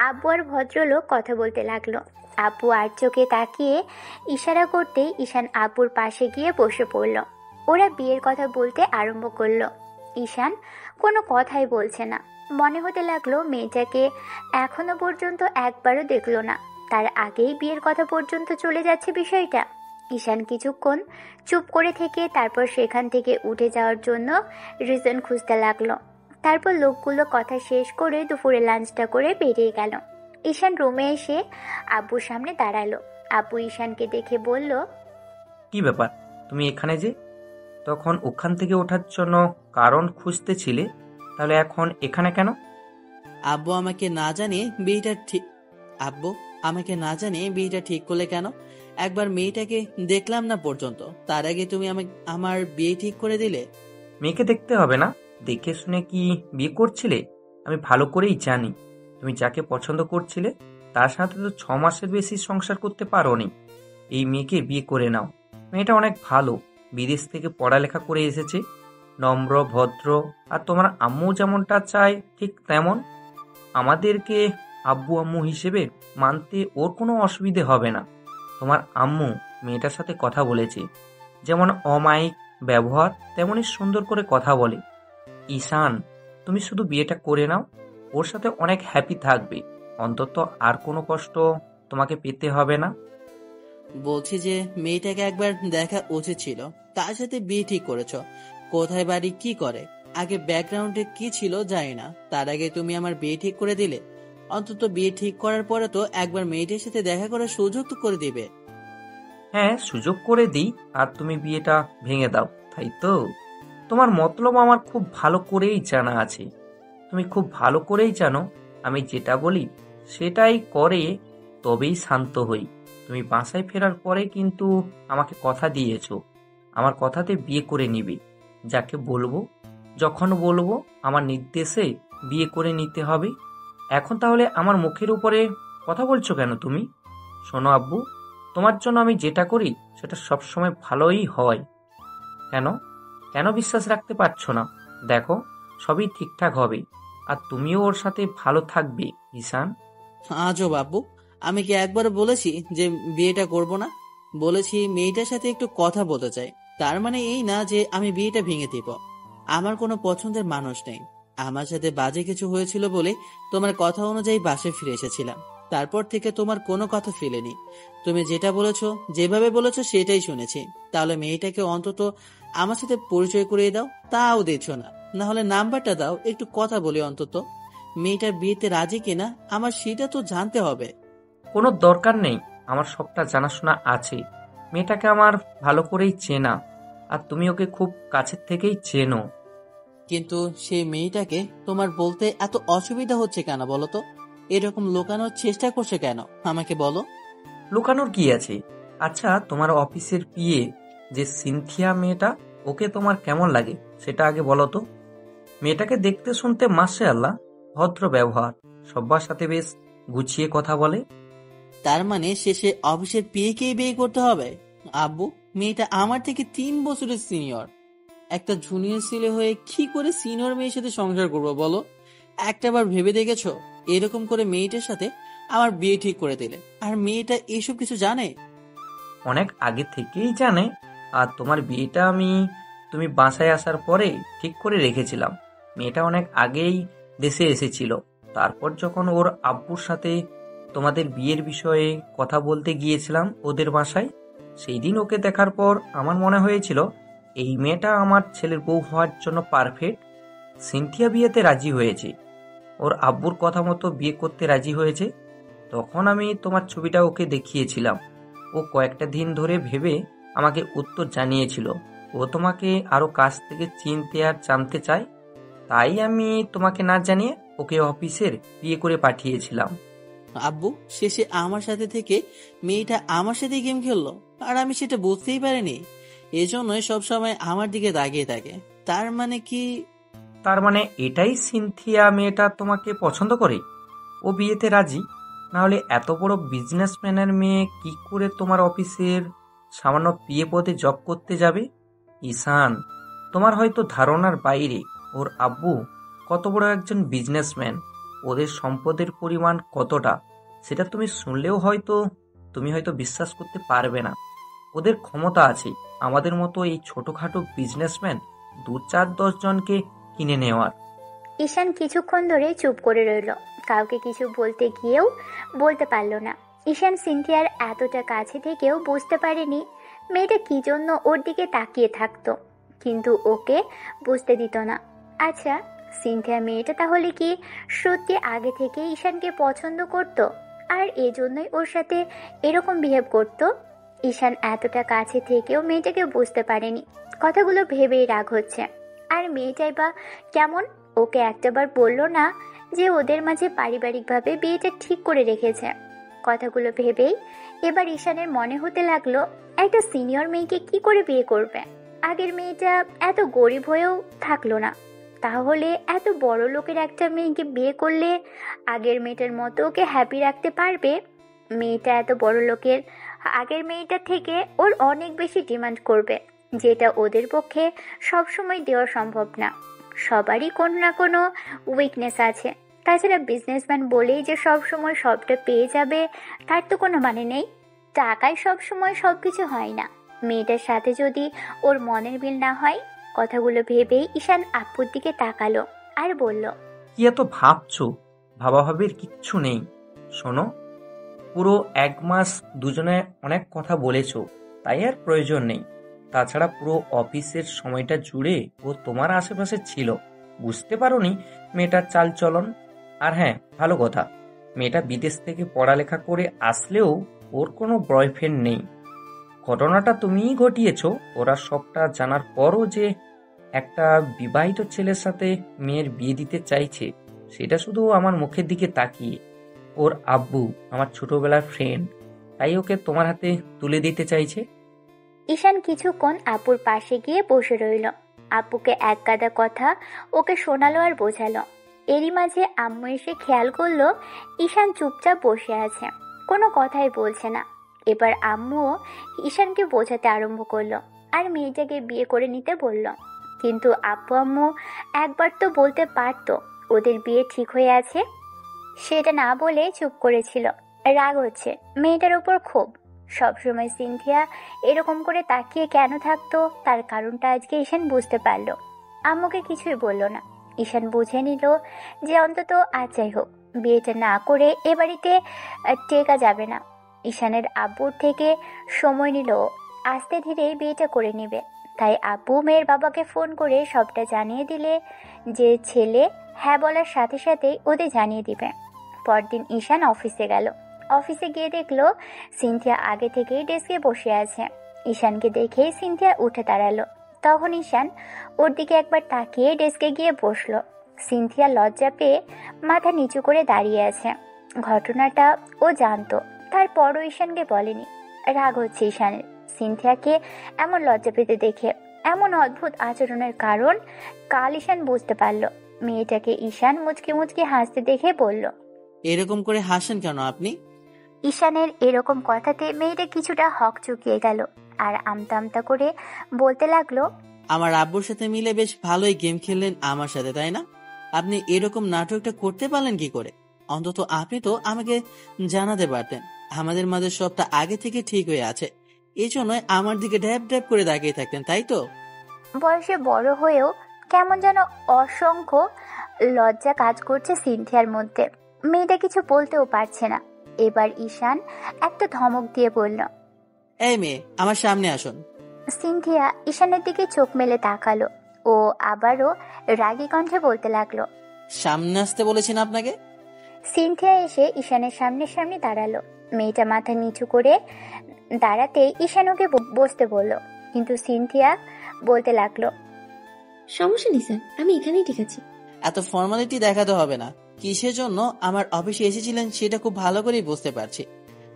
আব্বু আর ভদ্রলোক কথা বলতে লাগলো। আব্বু আর চোখে তাকিয়ে ইশারা করতেই ঈশান আব্বুর পাশে গিয়ে বসে পড়ল। ওরা বিয়ের কথা বলতে আরম্ভ করলো। ঈশান কোনো কথাই বলছে না। মনে হতে লাগলো মেয়েটাকে এখনো পর্যন্ত একবারও দেখলো না, তার আগেই বিয়ের কথা পর্যন্ত চলে যাচ্ছে বিষয়টা। ঈশান কিছুক্ষণ চুপ করে থেকে তারপর সেখান থেকে উঠে যাওয়ার জন্য রিজন খুঁজতে লাগলো। তারপর লোকগুলো কথা শেষ করে দুপুরে লাঞ্চটা করে বেরিয়ে গেল। ঈশান রুমে এসে আব্বুর সামনে দাঁড়ালো। আব্বু ঈশানকে দেখে বলল, কি ব্যাপার, তুমি এখানে যে? তখন ওখান থেকে ওঠার জন্য কারণ খুঁজতেছিলে, তাহলে এখন এখানে কেন? আব্বু আমাকে না জানিয়ে বিয়েটা ঠিক করলে কেন? একবার মেয়েটাকে দেখলাম না পর্যন্ত, তার আগে তুমি আমার বিয়ে ঠিক করে দিলে। মেয়েকে দেখতে হবে না, দেখে শুনে কি বিয়ে করছিলে? আমি ভালো করেই জানি তুমি যাকে পছন্দ করছিলে তার সাথে তো 6 মাসের বেশি সংসার করতে পারোনি। এই মেয়েকে বিয়ে করে নাও। মেয়েটা অনেক ভালো, বিদেশ থেকে পড়ালেখা করে এসেছে, নম্র ভদ্র, আর তোমার আম্মু যেমনটা চায় ঠিক তেমন। আমাদেরকে আব্বু আম্মু হিসেবে মানতে ওর কোনো অসুবিধে হবে না। তোমার আম্মু মেয়েটার সাথে কথা বলেছে, যেমন অমায়িক ব্যবহার তেমনই সুন্দর করে কথা বলে। ঈশান, তুমি শুধু বিয়েটা করে নাও, ওর সাথে অনেক হ্যাপি থাকবে। অন্তত আর কোনো কষ্ট তোমাকে পেতে হবে না। বলছি যে মেয়েটাকে একবার দেখা উচিত ছিল। তার সাথে বিয়ে ঠিক করেছ, কোথায় বাড়ি, কি করে, আগে ব্যাকগ্রাউন্ডে কি ছিল জানি না, তার আগে তুমি আমার বিয়ে ঠিক করে দিলে। অন্তত বিয়ে ঠিক করার পরে তো একবার মেয়েটার সাথে দেখা করার সুযোগ তো করে দিবে। হ্যাঁ, সুযোগ করে দিই আর তুমি বিয়েটা ভেঙে দাও, তাই তো? তোমার মতলব আমার খুব ভালো করেই জানা আছে। তুমি খুব ভালো করেই জানো আমি যেটা বলি সেটাই করে তবেই শান্ত হই। তুমি বাসায় ফেরার পরে কিন্তু আমাকে কথা দিয়েছো, আমার কথাতে বিয়ে করে নিবে। যাকে বলবো, যখন বলবো, আমার নির্দেশে বিয়ে করে নিতে হবে। এখন তাহলে আমার মুখের উপরে কথা বলছো কেন তুমি? শোনো আব্বু, তোমার জন্য আমি যেটা করি সেটা সবসময় ভালোই হয়। কেন কেন বিশ্বাস রাখতে পারছো না? দেখো, সবই ঠিকঠাক হবে, আর তুমিও ওর সাথে ভালো থাকবে ঈশান। আজও বাবু, আমি কি একবার বলেছি যে বিয়েটা করব না? বলেছি মেয়েটার সাথে একটু কথা বলতে চাই। তার মানে এই না যে আমি বিয়েটা ভেঙে দিব। আমার কোনো পছন্দের মানুষ নেই। আমার সাথে বাজে কিছু হয়েছিল বলে তোমার কথা অনুযায়ী বাসে ফিরে এসেছিলাম। তারপর থেকে তোমার কোনো কথা ফেলেনি। তুমি যেটা বলেছো, যেভাবে বলেছো সেটাই শুনেছি। তাহলে মেয়েটাকে অন্তত আমার সাথে পরিচয় করিয়ে দাও। তাও দিচ্ছ না, না হলে নাম্বারটা দাও, একটু কথা বলি অন্তত। মেয়েটার বিয়েতে রাজি কিনা আমার সেটা তো জানতে হবে। কোনো দরকার নেই, আমার সবটা জানাশোনা আছে। মেয়েটাকে আমার ভালো করেই চেনা, আর তুমি ওকে খুব কাছের থেকেই চেনো। কিন্তু সেই মেয়েটাকে তোমার বলতে এত অসুবিধা হচ্ছে কেন বলো তো? এরকম লুকানোর চেষ্টা করছে কেন আমাকে বলো। লুকানোর কি আছে? আচ্ছা, তোমার অফিসের পিএ যে সিনথিয়া মেয়েটা, ওকে তোমার কেমন লাগে সেটা আগে বলো তো। মেয়েটাকে দেখতে শুনতে মাশাআল্লাহ, ভদ্র ব্যবহার, সবার সাথে বেশ গুছিয়ে কথা বলে। তার মানে শেষে অফিসের পিএকেই বিয়ে করতে হবে? আব্বু, মেয়েটা আমার থেকে 3 বছরের সিনিয়র। একটা জুনিয়র ছেলে হয়ে কি করে সিনিয়র মেয়ের সাথে সংসার করবো বলো? একটাবার ভেবে দেখেছো? এরকম করে মেয়েটার সাথে আমার বিয়ে ঠিক করে দিলে, আর মেয়েটা এসব কিছু জানে? অনেক আগে থেকেই জানে। আর তোমার বিয়েটা তুমি বাসায় আসার পরে ঠিক করে রেখেছিলাম। মেয়েটা অনেক আগেই দেশে এসেছিল। তারপর যখন ওর আব্বুর সাথে তোমাদের বিয়ের বিষয়ে কথা বলতে গিয়েছিলাম ওদের বাসায়, সেই দিন ওকে দেখার পর আমার মনে হয়েছিল এই মেয়েটা আমার ছেলের বউ হওয়ার জন্য পারফেক্ট। সিনথিয়া বিয়েতে রাজি হয়েছে, ওর আব্বুর কথা মতো বিয়ে করতে রাজি হয়েছে। তখন আমি তোমার ছবিটা ওকে দেখিয়েছিলাম। ও কয়েকটা দিন ধরে ভেবে আমাকে উত্তর জানিয়েছিল ও তোমাকে আরো কাছ থেকে চিনতে আর জানতে চায়। তাই আমি তোমাকে না জানিয়ে ওকে অফিসের বিয়ে করে পাঠিয়েছিলাম। আব্বু, শেষে আমার সাথে থেকে মেয়েটা আমার সাথে গেম খেললো, আর আমি সেটা বুঝতেই পারিনি। এজন্যই সবসময় আমার দিকে তাকিয়ে থাকে। তার মানে কি? তার মানে এটাই সিনথিয়া মেয়েটা তোমাকে পছন্দ করে, ও বিয়েতে রাজি। না হলে এত বড় বিজনেসম্যানের মেয়ে কি করে তোমার অফিসের সামান্য পিএ পদে জব করতে যাবে? ঈশান, তোমার হয়তো ধারণার বাইরে ওর আব্বু কত বড় একজন বিজনেসম্যান। ওদের সম্পদের পরিমাণ কতটা সেটা তুমি শুনলেও তুমি হয়তো বিশ্বাস করতে পারবে না। ওদের ক্ষমতা আছে আমাদের মতো এই ছোটখাটো বিজনেসম্যান 2, 4, 10 জনকে কিনে নেওয়ার। ঈশান কিছুক্ষণ ধরে চুপ করে রইল। কাউকে কিছু বলতে গিয়েও বলতে পারল না। ঈশান সিনথিয়ার এতটা কাছে থেকেও বুঝতে পারেনি মেয়েটা কি জন্য ওর দিকে তাকিয়ে থাকতো, কিন্তু ওকে বুঝতে দিত না। আচ্ছা, সিনথিয়া মেয়েটা তাহলে কি সত্যি আগে থেকে ঈশানকে পছন্দ করত, আর এজন্যই ওর সাথে এরকম বিহেভ করতো? ঈশান এতটা কাছে থেকেও মেয়েটাকে বুঝতে পারেনি। কথাগুলো ভেবেই রাগ হচ্ছে। আর মেয়েটাই বা কেমন? ওকে একটাবার বলল না যে ওদের মাঝে পারিবারিকভাবে বিয়েটা ঠিক করে রেখেছে? কথাগুলো ভেবেই এবার ঈশানের মনে হতে লাগলো একটা সিনিয়র মেয়েকে কি করে বিয়ে করবে। আগের মেয়েটা এত গরিব হয়েও থাকলো না, তাহলে এত বড় লোকের একটা মেয়েকে বিয়ে করলে আগের মেয়েটার মতো ওকে হ্যাপি রাখতে পারবে? মেয়েটা এত বড় লোকের আগের মেয়েটার থেকে ওর অনেক বেশি ডিমান্ড করবে, যেটা ওদের পক্ষে সবসময় দেওয়া সম্ভব না। সবারই কোনো না কোনো উইকনেস আছে। তাছাড়া বিজনেসম্যান বলেই যে সবসময় সবটা পেয়ে যাবে তার তো কোনো মানে নেই। টাকায় সবসময় সব কিছু হয় না। মেয়েটার সাথে যদি ওর মনের মিল না হয়। কথাগুলো ভেবেই ঈশান আপুর দিকে তাকালো আর বলল, কি এত ভাবছো? ভাবাভাবির কিচ্ছু নেই। শোনো, পুরো 1 মাস দুজনে অনেক কথা বলেছো, তাই আর প্রয়োজন নেই। তাছাড়া পুরো অফিসের সময়টা জুড়ে ও তোমার আশেপাশে ছিল, বুঝতে পারোনি মেয়েটার চালচলন। আর হ্যাঁ, ভালো কথা, মেয়েটা বিদেশ থেকে পড়ালেখা করে আসলেও ওর কোনো বয়ফ্রেন্ড নেই। ঘটনাটা তুমিই ঘটিয়েছো। ওরা সবটা জানার পরও যে একটা বিবাহিত ছেলের সাথে মেয়ের বিয়ে দিতে চাইছে, সেটা শুধু আমার মুখের দিকে তাকিয়ে। ওর আব্বু আমার ছোটবেলার ফ্রেন্ড, তাই ওকে তোমার হাতে তুলে দিতে চাইছে। ঈশান কিছুক্ষণ আপুর পাশে গিয়ে বসে রইল। আপুকে এক গাদা কথা ওকে শোনালো আর বোঝালো। এরই মাঝে আম্মু এসে খেয়াল করলো ঈশান চুপচাপ বসে আছে, কোনো কথাই বলছে না। এবার আম্মুও ঈশানকে বোঝাতে আরম্ভ করলো আর মেয়েটাকে বিয়ে করে নিতে বলল। কিন্তু আব্বু আম্মু একবার তো বলতে পারতো ওদের বিয়ে ঠিক হয়ে আছে। সেটা না বলে চুপ করেছিল। রাগ হচ্ছে মেয়েটার উপর, খুব। সবসময় সিনথিয়া এরকম করে তাকিয়ে কেন থাকতো তার কারণটা আজকে ঈশান বুঝতে পারলো। আম্মুকে কিছুই বলল না। ঈশান বুঝে নিল যে অন্তত আজ যাই হোক বিয়েটা না করে এ বাড়িতে টেকা যাবে না। ঈশানের আব্বুর থেকে সময় নিল, আস্তে ধীরে বিয়েটা করে নেবে। তাই আব্বু মেয়ের বাবাকে ফোন করে সবটা জানিয়ে দিলে যে ছেলে হ্যাঁ বলার সাথে সাথেই ওদের জানিয়ে দিবে। পরদিন ঈশান অফিসে গেল। অফিসে গিয়ে দেখলো সিনথিয়া আগে থেকেই ডেস্কে বসে আছে। ঈশানকে দেখেই সিনথিয়া উঠে দাঁড়ালো। তখন ঈশান ওর দিকে একবার তাকিয়ে ডেস্কে গিয়ে বসলো। সিনথিয়া লজ্জা পেয়ে মাথা নিচু করে দাঁড়িয়ে আছে। ঘটনাটা ও জানতো, তারপরও ঈশানকে বলেনি। রাগ হচ্ছে ঈশানের সিনথিয়াকে এমন লজ্জা পেতে দেখে। এমন অদ্ভুত আচরণের কারণ কাল ঈশান বুঝতে পারল। মেয়েটাকে ঈশান মুচকি মুচকি হাসতে দেখে বলল, এরকম করে হাসেন কেন আপনি? ঈশানের এরকম কথাতে মেয়েটা কিছুটা হক চুকিয়ে গেল আর আমতা আমতা করে বলতে লাগলো, আমার আব্বুর সাথে মিলে বেশ ভালোই গেম খেললেন আমার সাথে, তাই না? আপনি এরকম নাটকটা করতে পারলেন কি করে? অন্তত আপনি তো আমাকে জানাতে পারতেন। আমাদের মাঝে সবটা আগে থেকে ঠিক হয়ে আছে, এই জন্যই আমার দিকে ড্যাব ড্যাব করে তাকিয়ে থাকতেন, তাই তো? বয়সে বড় হয়েও কেমন যেন অসংখ্য লজ্জা কাজ করছে সিনথিয়ার মধ্যে। মেয়েটা কিছু বলতেও পারছে না। এবার ঈশান একটা ধমক দিয়ে বলল, এই মেয়ে, আমার সামনে আসুন। সিনথিয়া ঈশানের দিকে চোখ মেলে তাকালো। ও আবারও রাগী কণ্ঠে বলতে লাগলো, সামনে আসতে বলেছেন আপনাকে। সিনথিয়া এসে ঈশানের সামনে সামনে দাঁড়ালো। মেয়েটা মাথা নিচু করে দাঁড়াতেই ঈশান ওকে বসতে বলল, কিন্তু সিনথিয়া বলতে লাগলো, সমস্যা নেই স্যার, আমি এখানেই ঠিক আছি। এত ফর্মালিটি দেখাতে হবে না। কিসের জন্য আমার অফিসে এসেছিলেন সেটা খুব ভালো করেই বুঝতে পারছি।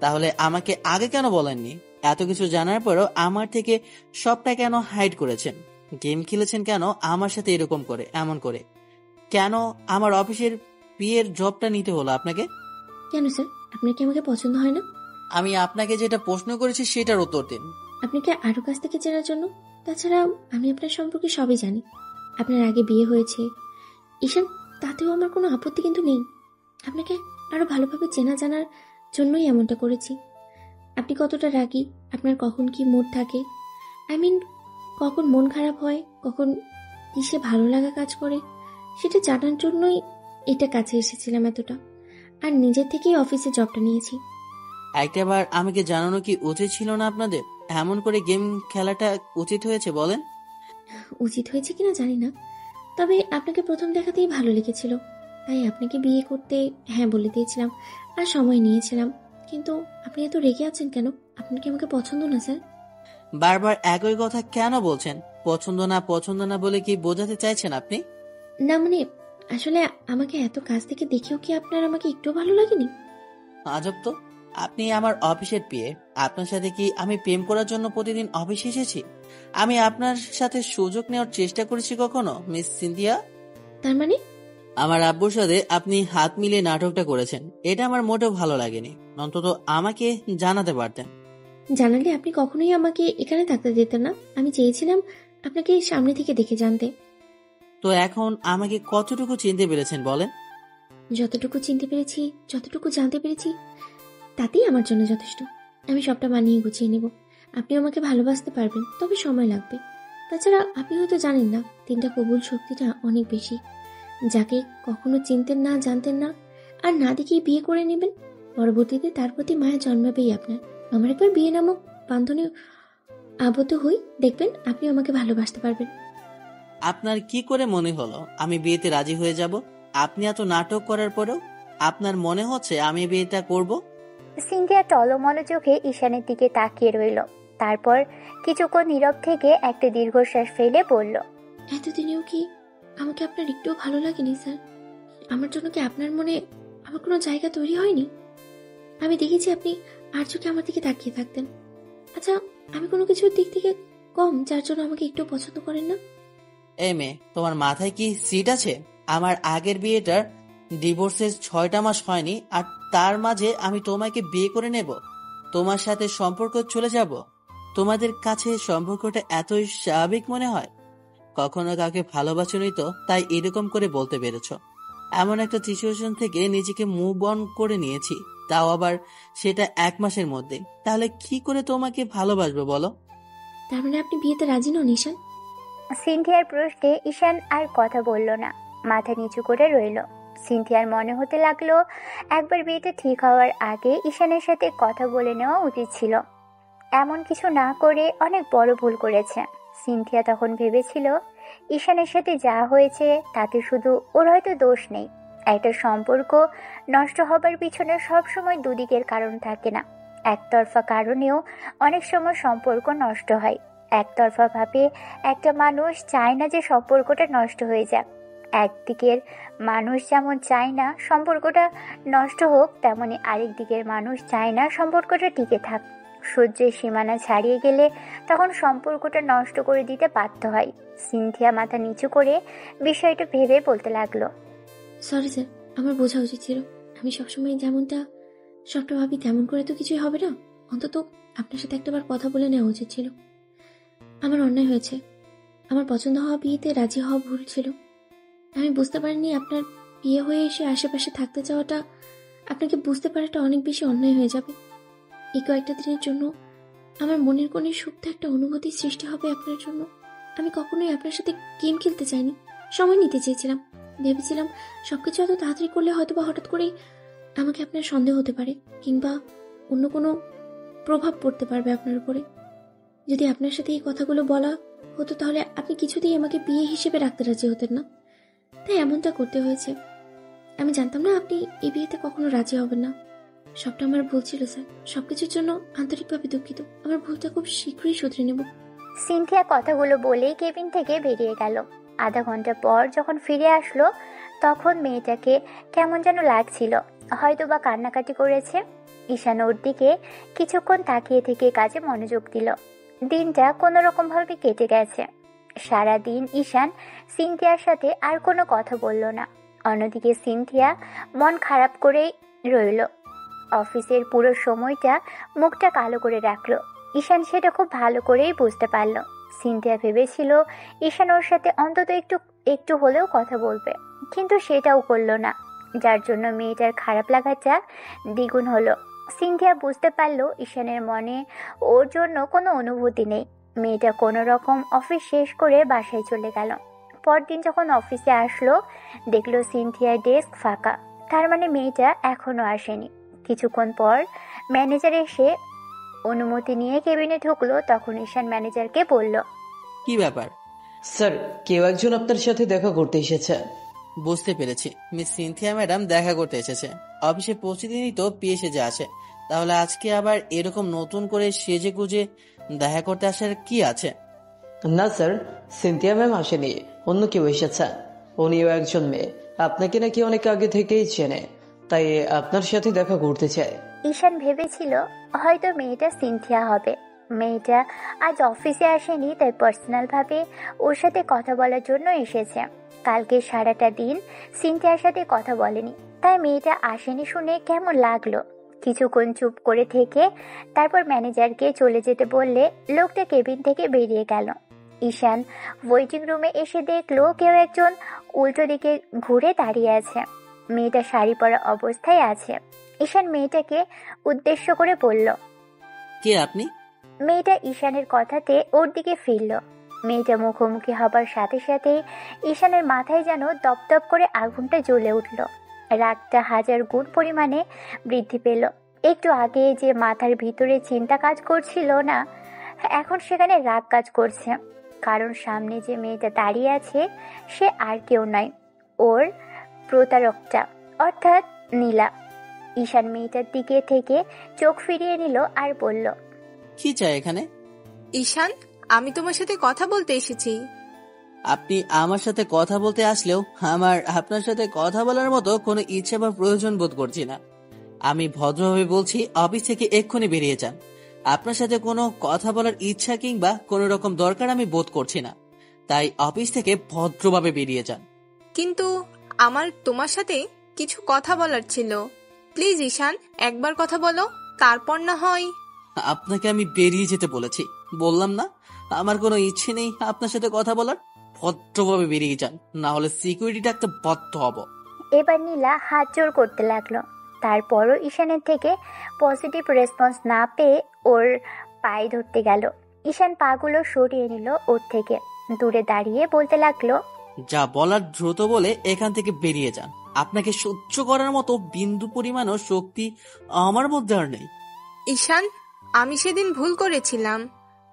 তাহলে আমাকে আগে কেন বলেননি? এত কিছু জানার পরও আমার থেকে সবটা কেন হাইড করেছেন? গেম খেলেছেন কেন আমার সাথে এরকম করে, এমন করে? কেন আমার অফিসের বিয়ের জবটা নিতে হলো আপনাকে? কেন স্যার, আপনার কি আমাকে পছন্দ হয় না? আমি আপনাকে যেটা প্রশ্ন করেছি সেটার উত্তর দিন। আপনাকে আরো কাছ থেকে চেনার জন্য। তাছাড়া আমি আপনার সম্পর্কে সবই জানি। আপনার আগে বিয়ে হয়েছে ঈশান, তাতেও আমার কোনো আপত্তি কিন্তু নেই। আপনাকে আরো ভালোভাবে চেনা জানার জন্যই এমনটা করেছি। আপনি কতটা রাগী, আপনার কখন কি মুড থাকে, কখন মন খারাপ হয়, কখন কিসে ভালো লাগা কাজ করে, সেটা জানার জন্যই এটা কাছে এসেছিলাম এতটা। আর নিজের থেকেই অফিসে জবটা নিয়েছি। একটাবার আমাকে জানানো কি উচিত ছিল না আপনাদের? এমন করে গেম খেলাটা উচিত হয়েছে বলেন? উচিত হয়েছে কিনা জানি না, তবে আপনাকে প্রথম দেখাতেই ভালো লেগেছিল, তাই আপনাকে বিয়ে করতে হ্যাঁ বলে দিয়েছিলাম আর সময় নিয়েছিলাম। কিন্তু আপনি এত রেগে আছেন কেন? আপনার কি আমাকে পছন্দ না স্যার? বারবার একই কথা কেন বলছেন? পছন্দ না বলে কি বোঝাতে চাইছেন আপনি? না মানে, আসলে আমাকে এত কাছ থেকে দেখেও কি আপনার আমাকে একটু ভালো লাগেনি? আজব তো, আপনি আমার অফিসের পিএ। আপনার সাথে কি আমি প্রেম করার জন্য প্রতিদিন অফিসে এসেছি? আমি আপনার সাথে সুযোগ নেওয়ার চেষ্টা করেছি কখনো, মিস সিনথিয়া? তার মানে? আমার আব্বুর সাথে আপনি হাত মিলিয়ে নাটকটা করেছেন, এটা আমার মোটেও ভালো লাগেনি। অন্তত আমাকে জানাতে পারতেন। জানালে আপনি কখনোই আমাকে এখানে থাকতে দিতেন না। আমি চেয়েছিলাম আপনাকে সামনে থেকে দেখে জানতে। তো এখন আমাকে কতটুকু চিনতে পেরেছেন বলেন? যতটুকু চিনতে পেরেছি, যতটুকু জানতে পেরেছি, তাতেই আমার জন্য যথেষ্ট। আমি সবটা মানিয়ে গুছিয়ে নেব। আপনি আমাকে ভালোবাসতে পারবেন, তবে সময় লাগবে। তাছাড়া আপনি হয়তো জানেন না, 3টা কবুল শক্তিটা অনেক বেশি। যাকে কখনো চিনতেন না, জানতেন না, আর না দেখেই বিয়ে করে নেবেন, পরবর্তীতে তার প্রতি মায়া জন্মাবেই আপনার। আমার একবার বিয়ে নামক বান্ধনে আবদ্ধ হই, দেখবেন আপনি আমাকে ভালোবাসতে পারবেন। আপনার কি করে মনে হলো আমি বিয়েতে রাজি হয়ে যাব? আপনি এত নাটক করার পরেও আপনার মনে হচ্ছে আমি বিয়েটা করব? সিনথিয়া টলমল চোখে ঈশানের দিকে তাকিয়ে রইল। তারপর কিছুক্ষণ নীরব থেকে একটা দীর্ঘশ্বাস ফেলে বলল, এতদিনেও কি আমাকে আপনার একটুও ভালো লাগেনি স্যার? আমার জন্য কি আপনার মনে আমার কোনো জায়গা তৈরি হয়নি? আমি দেখেছি আপনি আর চোখে আমার দিকে তাকিয়ে থাকতেন। আচ্ছা, আমি কোনো কিছুর দিক থেকে কম যার জন্য আমাকে একটু পছন্দ করেন না? এই মেয়ে, তোমার মাথায় কি সিট আছে? আমার আগের বিয়েটার ডিভোর্সের 6টা মাস হয়নি, আর তার মাঝে আমি তোমাকে বিয়ে করে নেব, তোমার সাথে সম্পর্ক চলে যাব? তোমাদের কাছে সম্পর্কটা এতই স্বাভাবিক মনে হয়? কখনো কাউকে ভালোবাসোনি তো, তাই এরকম করে বলতে পেরেছ। এমন একটা সিচুয়েশন থেকে নিজেকে মুভ অন করে নিয়েছি, তাও আবার সেটা 1 মাসের মধ্যে। তাহলে কি করে তোমাকে ভালোবাসবো বলো? তার মানে আপনি বিয়েতে রাজি নন ঈশান? সিনথিয়ার প্রশ্নে ঈশান আর কথা বলল না, মাথা নিচু করে রইল। সিনথিয়ার মনে হতে লাগলো একবার বিয়েটা ঠিক হওয়ার আগে ঈশানের সাথে কথা বলে নেওয়া উচিত ছিল। এমন কিছু না করে অনেক বড় ভুল করেছে। সিনথিয়া তখন ভেবেছিল ঈশানের সাথে যা হয়েছে তাতে শুধু ওর হয়তো দোষ নেই, একটা সম্পর্ক নষ্ট হবার পিছনে সবসময় দুদিকের কারণ থাকে না, একতরফা কারণেও অনেক সময় সম্পর্ক নষ্ট হয়। একতরফা ভাবে একটা মানুষ চায় না যে সম্পর্কটা নষ্ট হয়ে যাক। একদিকের মানুষ যেমন চায় না সম্পর্কটা নষ্ট হোক, তেমনি আরেক দিকের মানুষ চায় না সম্পর্কটা টিকে থাক। সহ্যের সীমানা ছাড়িয়ে গেলে তখন সম্পর্কটা নষ্ট করে দিতে বাধ্য হয়। সিনথিয়া মাথা নিচু করে বিষয়টা ভেবে বলতে লাগলো, সরি স্যার, আমার বোঝা উচিত ছিল। আমি সবসময় যেমনটা সবটা ভাবি তেমন করে তো কিছুই হবে না। অন্তত আপনার সাথে একটাবার কথা বলে নেওয়া উচিত ছিল। আমার অন্যায় হয়েছে। আমার পছন্দ হওয়া বিয়েতে রাজি হওয়া ভুল ছিল। আমি বুঝতে পারিনি আপনার বিয়ে হয়ে এসে আশেপাশে থাকতে চাওয়াটা, আপনাকে বুঝতে পারাটা অনেক বেশি অন্যায় হয়ে যাবে। এই কয়েকটা দিনের জন্য আমার মনের কোণে সুপ্ত একটা অনুভূতির সৃষ্টি হবে আপনার জন্য। আমি কখনোই আপনার সাথে গেম খেলতে চাইনি, সময় নিতে চেয়েছিলাম। ভেবেছিলাম সবকিছু এত তাড়াতাড়ি করলে হয়তো বা হঠাৎ করেই আমাকে আপনার সন্দেহ হতে পারে, কিংবা অন্য কোনো প্রভাব পড়তে পারবে আপনার উপরে। যদি আপনার সাথে এই কথাগুলো বলা হতো তাহলে আপনি কিছুতেই আমাকে বিয়ে হিসেবে রাখতে রাজি হতেন না, তাই এমনটা করতে হয়েছে। আমি জানতাম না আপনি এই বিয়েতে কখনো রাজি হবেন না। সবটা আমার ভুল ছিল স্যার। সবকিছুর জন্য আন্তরিকভাবে দুঃখিত। আমার ভুলটা খুব শীঘ্রই শুধরে নেব। সিনথিয়া কথাগুলো বলেই কেবিন থেকে বেরিয়ে গেল। আধা ঘন্টা পর যখন ফিরে আসলো তখন মেয়েটাকে কেমন যেন লাগছিল, হয়তো বা কান্নাকাটি করেছে। ঈশান ওর দিকে কিছুক্ষণ তাকিয়ে থেকে কাজে মনোযোগ দিল। দিনটা কোনো রকম ভাবে কেটে গেছে। সারাদিন ঈশান সিনথিয়ার সাথে আর কোনো কথা বলল না। অন্যদিকে সিনথিয়া মন খারাপ করেই রইল। অফিসের পুরো সময়টা মুখটা কালো করে রাখলো। ঈশান সেটা খুব ভালো করেই বুঝতে পারল। সিনথিয়া ভেবেছিল ঈশান ওর সাথে অন্তত একটু একটু হলেও কথা বলবে, কিন্তু সেটাও করলো না, যার জন্য মেয়েটার খারাপ লাগাটা দ্বিগুণ হলো। সিনথিয়া বুঝতে পারলো ঈশানের মনে ওর জন্য কোনো অনুভূতি নেই। মেয়েটা কোনো রকম অফিস শেষ করে বাসায় চলে গেল। পরদিন যখন অফিসে আসলো দেখলো সিনথিয়ার ডেস্ক ফাঁকা, তার মানে মেয়েটা এখনো আসেনি। কিছুক্ষণ পর ম্যানেজার এসে অনুমতি নিয়ে কেবিনে ঢুকলো। তখন ঈশান ম্যানেজারকে বলল, কি ব্যাপার? স্যার, কেউ একজন আপনার সাথে দেখা করতে এসেছে। বুঝতে পেরেছি, মিস সিনথিয়া ম্যাডাম দেখা করতে এসেছে। অফিসে প্রতিদিনই তো পিয়ে সেজে আসে, তাহলে আজকে আবার এরকম নতুন করে সেজে গুজে দেখা করতে আসার কি আছে? না স্যার, সিনথিয়া ম্যাম আসেনি, অন্য কেউ এসেছে। উনিও একজন মেয়ে, আপনাকে নাকি অনেক আগে থেকেই চেনে, তাই আপনার সাথে দেখা করতে চায়। ঈশান ভেবেছিল হয়তো মেয়েটা সিনথিয়া হবে। মেয়েটা আজ অফিসে আসেনি, তাই পার্সোনাল ভাবে ওর সাথে কথা বলার জন্য এসেছে। কালকে সারাটা দিন সিনথিয়ার সাথে কথা বলেনি, তাই মেয়েটা আসেনি শুনে কেমন লাগলো। কিছুক্ষণ চুপ করে থেকে তারপর ম্যানেজারকে চলে যেতে বললে লোকটা কেবিন থেকে বেরিয়ে গেল। ঈশান ওয়েটিং রুমে এসে দেখলো কেউ একজন উল্টো দিকে ঘুরে দাঁড়িয়ে আছে। মেয়েটা শাড়ি পরা অবস্থায় আছে। ঈশান মেয়েটাকে উদ্দেশ্য করে বলল, কে আপনি? মেয়েটা ঈশানের কথাতে ওর দিকে ফিরল। মেয়েটা মুখোমুখি হবার সাথে সাথে ঈশানের মাথায় যেন দপদপ করে আগুনটা জ্বলে উঠল। রাগটা 1000 গুণ পরিমাণে বৃদ্ধি পেল। একটু আগে যে মাথার ভিতরে চিন্তা কাজ করছিল না, এখন সেখানে রাগ কাজ করছে। কারণ সামনে যে মেয়েটা দাঁড়িয়ে আছে সে আর কেউ নয়, ওর প্রতারকটা, অর্থাৎ নীলা। ঈশান মেয়েটার দিকে থেকে চোখ ফিরিয়ে নিল আর বলল, কি চাই এখানে? ঈশান, আমি তোমার সাথে কথা বলতে এসেছি। আপনি আমার সাথে কথা বলতে আসলেও আমার আপনার সাথে কথা বলার মতো কোনো ইচ্ছা বা প্রয়োজন বোধ করছি না। আমি ভদ্রভাবে বলছি, অফিস থেকে এক্ষুনি বেরিয়ে যান। আপনার সাথে কোনো কথা বলার ইচ্ছা কিংবা কোনো রকম দরকার আমি বোধ করছি না, তাই অফিস থেকে ভদ্রভাবে বেরিয়ে যান। কিন্তু আমার তোমার সাথে কিছু কথা বলার ছিল। প্লিজ ঈশান, একবার কথা বলো, তারপর না হয়। আপনাকে আমি বেরিয়ে যেতে বলেছি, বললাম না আমার কোনো ইচ্ছে নেই আপনার সাথে কথা বলার। ভদ্রভাবে বেরিয়ে যান, না হলে সিকিউরিটি ডাকতে বাধ্য হব। এবার নীলা হাত জোর করতে লাগলো। তারপরও ঈশানের থেকে পজিটিভ রেসপন্স না পেয়ে ওর পায়ে ধরতে গেল। ঈশান পাগুলো সরিয়ে নিল ওর থেকে, দূরে দাঁড়িয়ে বলতে লাগলো, যা বলার দ্রুত বলে এখান থেকে বেরিয়ে যান। আপনাকে সহ্য করার মতো বিন্দু পরিমাণও শক্তি আমার মধ্যে আর নেই। ঈশান, আমি সেদিন ভুল করেছিলাম।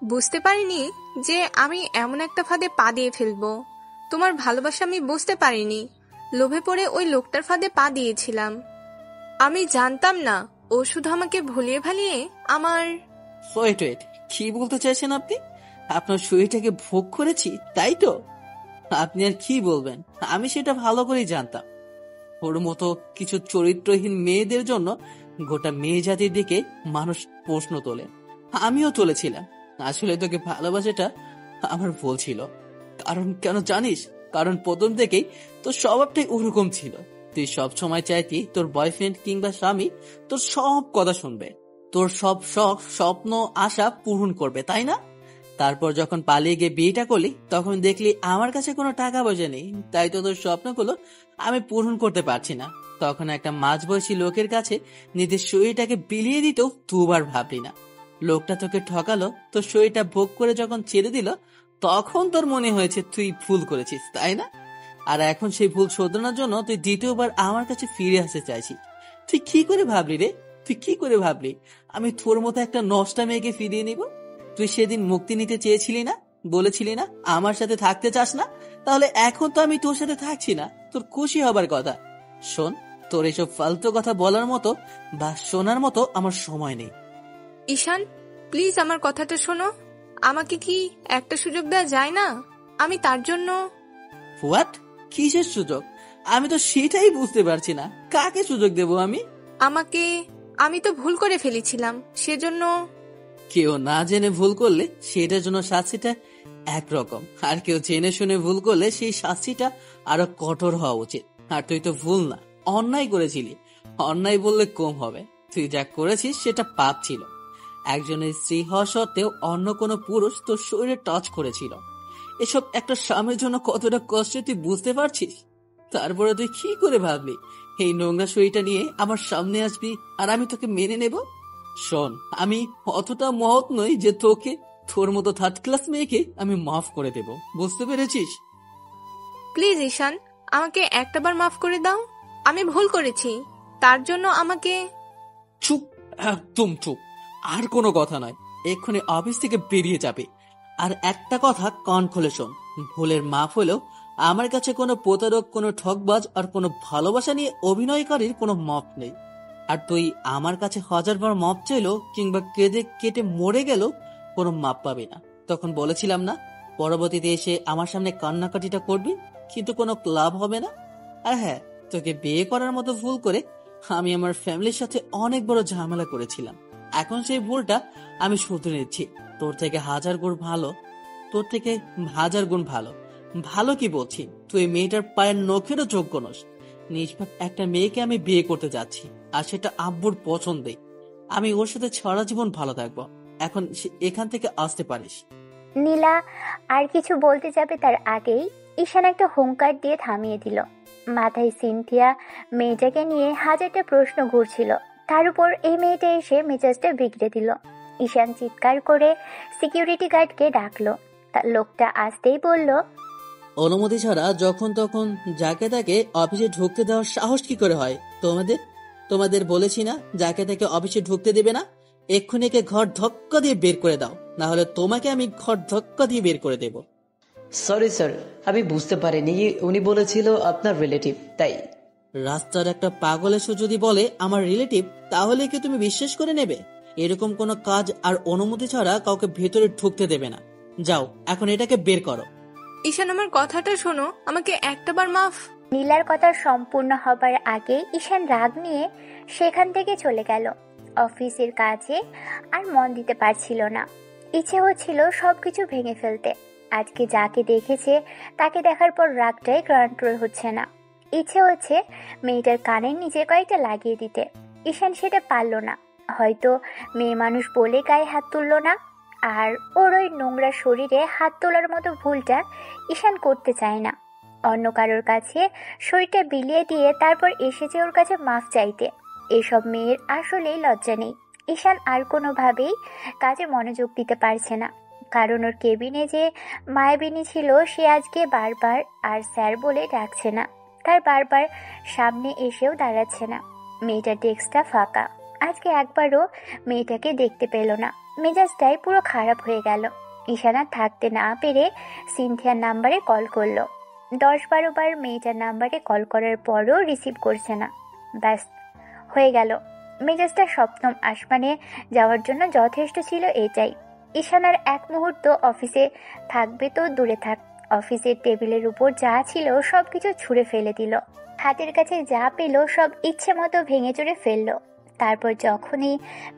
বুঝতে পারিনি যে আমি এমন একটা ফাঁদে পা দিয়ে ফেলবো। তোমার ভালোবাসা আমি বুঝতে পারিনি। লোভে পড়ে ওই লোকটার ফাঁদে পা দিয়েছিলাম। আমি জানতাম না ও শুধু আমাকে ভুলিয়ে ভালিয়ে আমার ওয়েট ওয়েট, কি বলতে চাইছেন আপনি? আপনার শরীরটাকে ভোগ করেছি, তাই তো? আপনি আর কি বলবেন, আমি সেটা ভালো করেই জানতাম। ওর মতো কিছু চরিত্রহীন মেয়েদের জন্য গোটা মেয়ে জাতির দিকে মানুষ প্রশ্ন তোলে, আমিও তুলেছিলাম। আসলে তোকে ভালোবাসাটা আমার ভুল ছিল। কারণ কেন জানিস? কারণ প্রথম থেকেই তোর স্বভাবটাই ওরকম ছিল। তুই সব সময় চাইতি তোর বয়ফ্রেন্ড কিংবা স্বামী তোর সব কথা শুনবে, তোর সব শখ স্বপ্ন আশা পূরণ করবে, তাই না? তারপর যখন পালিয়ে গিয়ে বিয়েটা করলি, তখন দেখলি আমার কাছে কোনো টাকা পয়সা নেই, তাই তো তোর স্বপ্নগুলো আমি পূরণ করতে পারছি না। তখন একটা মাঝবয়সী লোকের কাছে নিজের শরীরটাকে বিলিয়ে দিতেও দুবার ভাবলি না। লোকটা তোকে ঠকালো, তোর শরীরটা ভোগ করে যখন ছেড়ে দিল, তখন তোর মনে হয়েছে তুই ভুল করেছিস, তাই না? আর এখন সেই ভুল শোধরানোর জন্য তুই দ্বিতীয়বার আমার কাছে ফিরে আসতে চাইছিস। তুই কি করে ভাবলি রে? তুই কি করে ভাবলি আমি তোর মতো একটা নষ্টা মেয়েকে ফিরিয়ে নিব? তুই সেদিন মুক্তি নিতে চেয়েছিলি না? বলেছিলি না আমার সাথে থাকতে চাস না? তাহলে এখন তো আমি তোর সাথে থাকছি না, তোর খুশি হবার কথা। শোন, তোর এসব ফালতু কথা বলার মতো বা শোনার মতো আমার সময় নেই। ঈশান, প্লিজ আমার কথাটা শোনো। আমাকে কি একটা সুযোগ দেওয়া যায় না? আমি তার জন্য হোয়াট? কিসের সুযোগ? আমি তো সেটাই বুঝতে পারছি না, কাকে সুযোগ দেব আমি? আমি তো ভুল করে ফেলেছিলাম, সেজন্য কেউ না জেনে ভুল করলে সেটার জন্য শাস্তিটা একরকম, আর কেউ জেনে শুনে ভুল করলে সেই শাস্তিটা আরো কঠোর হওয়া উচিত। আর তুই তো ভুল না, অন্যায় করেছিলি। অন্যায় বললে কম হবে, তুই যা করেছিস সেটা পাপ ছিল। একজনের স্ত্রী হওয়া সত্ত্বেও অন্য কোনো পুরুষ তোর শরীরে টাচ করেছিল। এসব একটা স্বামীর জন্য কতটা কষ্ট তুই বুঝতে পারছিস? তারপরে তুই কি করে ভাবলি এই নোংরা শরীরটা নিয়ে আমার সামনে আসবি আর আমি তোকে মেনে নেব? শোন, আমি অতটা মহৎ নই যে তোকে, তোর মতো থার্ড ক্লাস মেয়েকে আমি মাফ করে দেব, বুঝতে পেরেছিস? প্লিজ ঈশান, আমাকে একটাবার মাফ করে দাও। আমি ভুল করেছি, তার জন্য আমাকে চুপ, একদম চুপ। আর কোনো কথা নয়, এক্ষুনি অফিস থেকে বেরিয়ে যাবে। আর একটা কথা কান খুলে শোন, ভুলের মাফ হলেও আমার কাছে কোনো প্রতারক, কোনো ঠকবাজ আর কোনো ভালোবাসা নিয়ে অভিনয়কারীর কোনো মাপ নেই। আর তুই আমার কাছে হাজারবার মাপ চাইলো কিংবা কেঁদে কেটে মরে গেল, কোনো মাপ পাবি না। তখন বলেছিলাম না, পরবর্তীতে এসে আমার সামনে কান্নাকাটিটা করবি, কিন্তু কোনো লাভ হবে না। আর হ্যাঁ, তোকে বিয়ে করার মতো ভুল করে আমি আমার ফ্যামিলির সাথে অনেক বড় ঝামেলা করেছিলাম। এখন সেই ভুলটা আমি শুধরে নিচ্ছি। তোর থেকে হাজার গুণ ভালো, তোর থেকে হাজার গুণ ভালো। ভালো কি বলছি, তুই মেয়েটার পায়ের নখেরও যোগ্য নস। নিষ্পাপ একটা মেয়েকে আমি বিয়ে করতে যাচ্ছি, আর সেটা আব্বুর পছন্দে। আমি ওর সাথে সারা জীবন ভালো থাকবো। এখন এখান থেকে আসতে পারিস। নীলা আর কিছু বলতে যাবে তার আগেই ঈশান একটা হুঙ্কার দিয়ে থামিয়ে দিল। মাথায় সিনথিয়া মেয়েটাকে নিয়ে হাজারটা প্রশ্ন ঘুরছিল, তার উপর এই মেয়েটা এসে মেজাজটা বিগড়ে দিল। ঈশান চিৎকার করে সিকিউরিটি গার্ডকে ডাকলো। তার লোকটা আসতেই বলল, অনুমতি ছাড়া যখন তখন যাকে তাকে অফিসে ঢুকতে দেওয়ার সাহস কি করে হয় তোমাদের? তোমাদের বলেছি না যাকে তাকে অফিসে ঢুকতে দেবে না? এক্ষুনি একে ঘর ধক্কা দিয়ে বের করে দাও, না হলে তোমাকে আমি ঘর ধক্কা দিয়ে বের করে দেব। সরি স্যার, আমি বুঝতে পারিনি উনি বলেছিল আপনার রিলেটিভ, তাই। রাস্তার একটা পাগল এসে যদি বলে আমার রিলেটিভ, তাহলে কি তুমি বিশ্বাস করে নেবে? এরকম কোনো কাজ আর অনুমতি ছাড়া কাউকে ভেতরে ঢুকতে দেবে না। যাও, এখন এটাকে বের করো। ঈশান, আমার কথাটা শোনো, আমাকে একটাবার মাফ। নীলার কথা সম্পূর্ণ হবার আগে ঈশান রাগ নিয়ে সেখান থেকে চলে গেল। অফিসের কাজে আর মন দিতে পারছিল না। ইচ্ছে হচ্ছিল সবকিছু ভেঙে ফেলতে। আজকে যাকে দেখেছে তাকে দেখার পর রাগটাই কন্ট্রোল হচ্ছে না। ইচ্ছে হচ্ছে মেয়েটার কানের নিচে কয়েকটা লাগিয়ে দিতে। ঈশান সেটা পারল না, হয়তো মেয়ে মানুষ বলে গায়ে হাত তুলল না। আর ওর ওই নোংরা শরীরে হাত তোলার মতো ভুলটা ঈশান করতে চায় না। অন্য কারোর কাছে শরীরটা বিলিয়ে দিয়ে তারপর এসেছে ওর কাছে মাফ চাইতে। এসব মেয়ের আসলেই লজ্জা নেই। ঈশান আর কোনোভাবেই কাজে মনোযোগ দিতে পারছে না, কারণ ওর কেবিনে যে মায়াবিনী ছিল সে আজকে বারবার আর স্যার বলে ডাকছে না, তার বারবার সামনে এসেও দাঁড়াচ্ছে না। মেয়েটার ডেস্কটা ফাঁকা, আজকে একবারও মেয়েটাকে দেখতে পেল না। মেজাজটাই পুরো খারাপ হয়ে গেল। ঈশান আর থাকতে না পেরে সিনথিয়ার নাম্বারে কল করলো। 10-12 বার মেয়েটার নাম্বারে কল করার পরও রিসিভ করছে না। ব্যাস, হয়ে গেল। মেজাজটা সপ্তম আসমানে যাওয়ার জন্য যথেষ্ট ছিল এটাই। ঈশান আর এক মুহূর্ত অফিসে থাকবে তো দূরে থাক, অফিসের টেবিলের উপর যা ছিল সবকিছু ছুঁড়ে ফেলে দিল। হাতের কাছে যা পেল সব ইচ্ছে মতো ভেঙে চুরে ফেললো। তারপর যখনই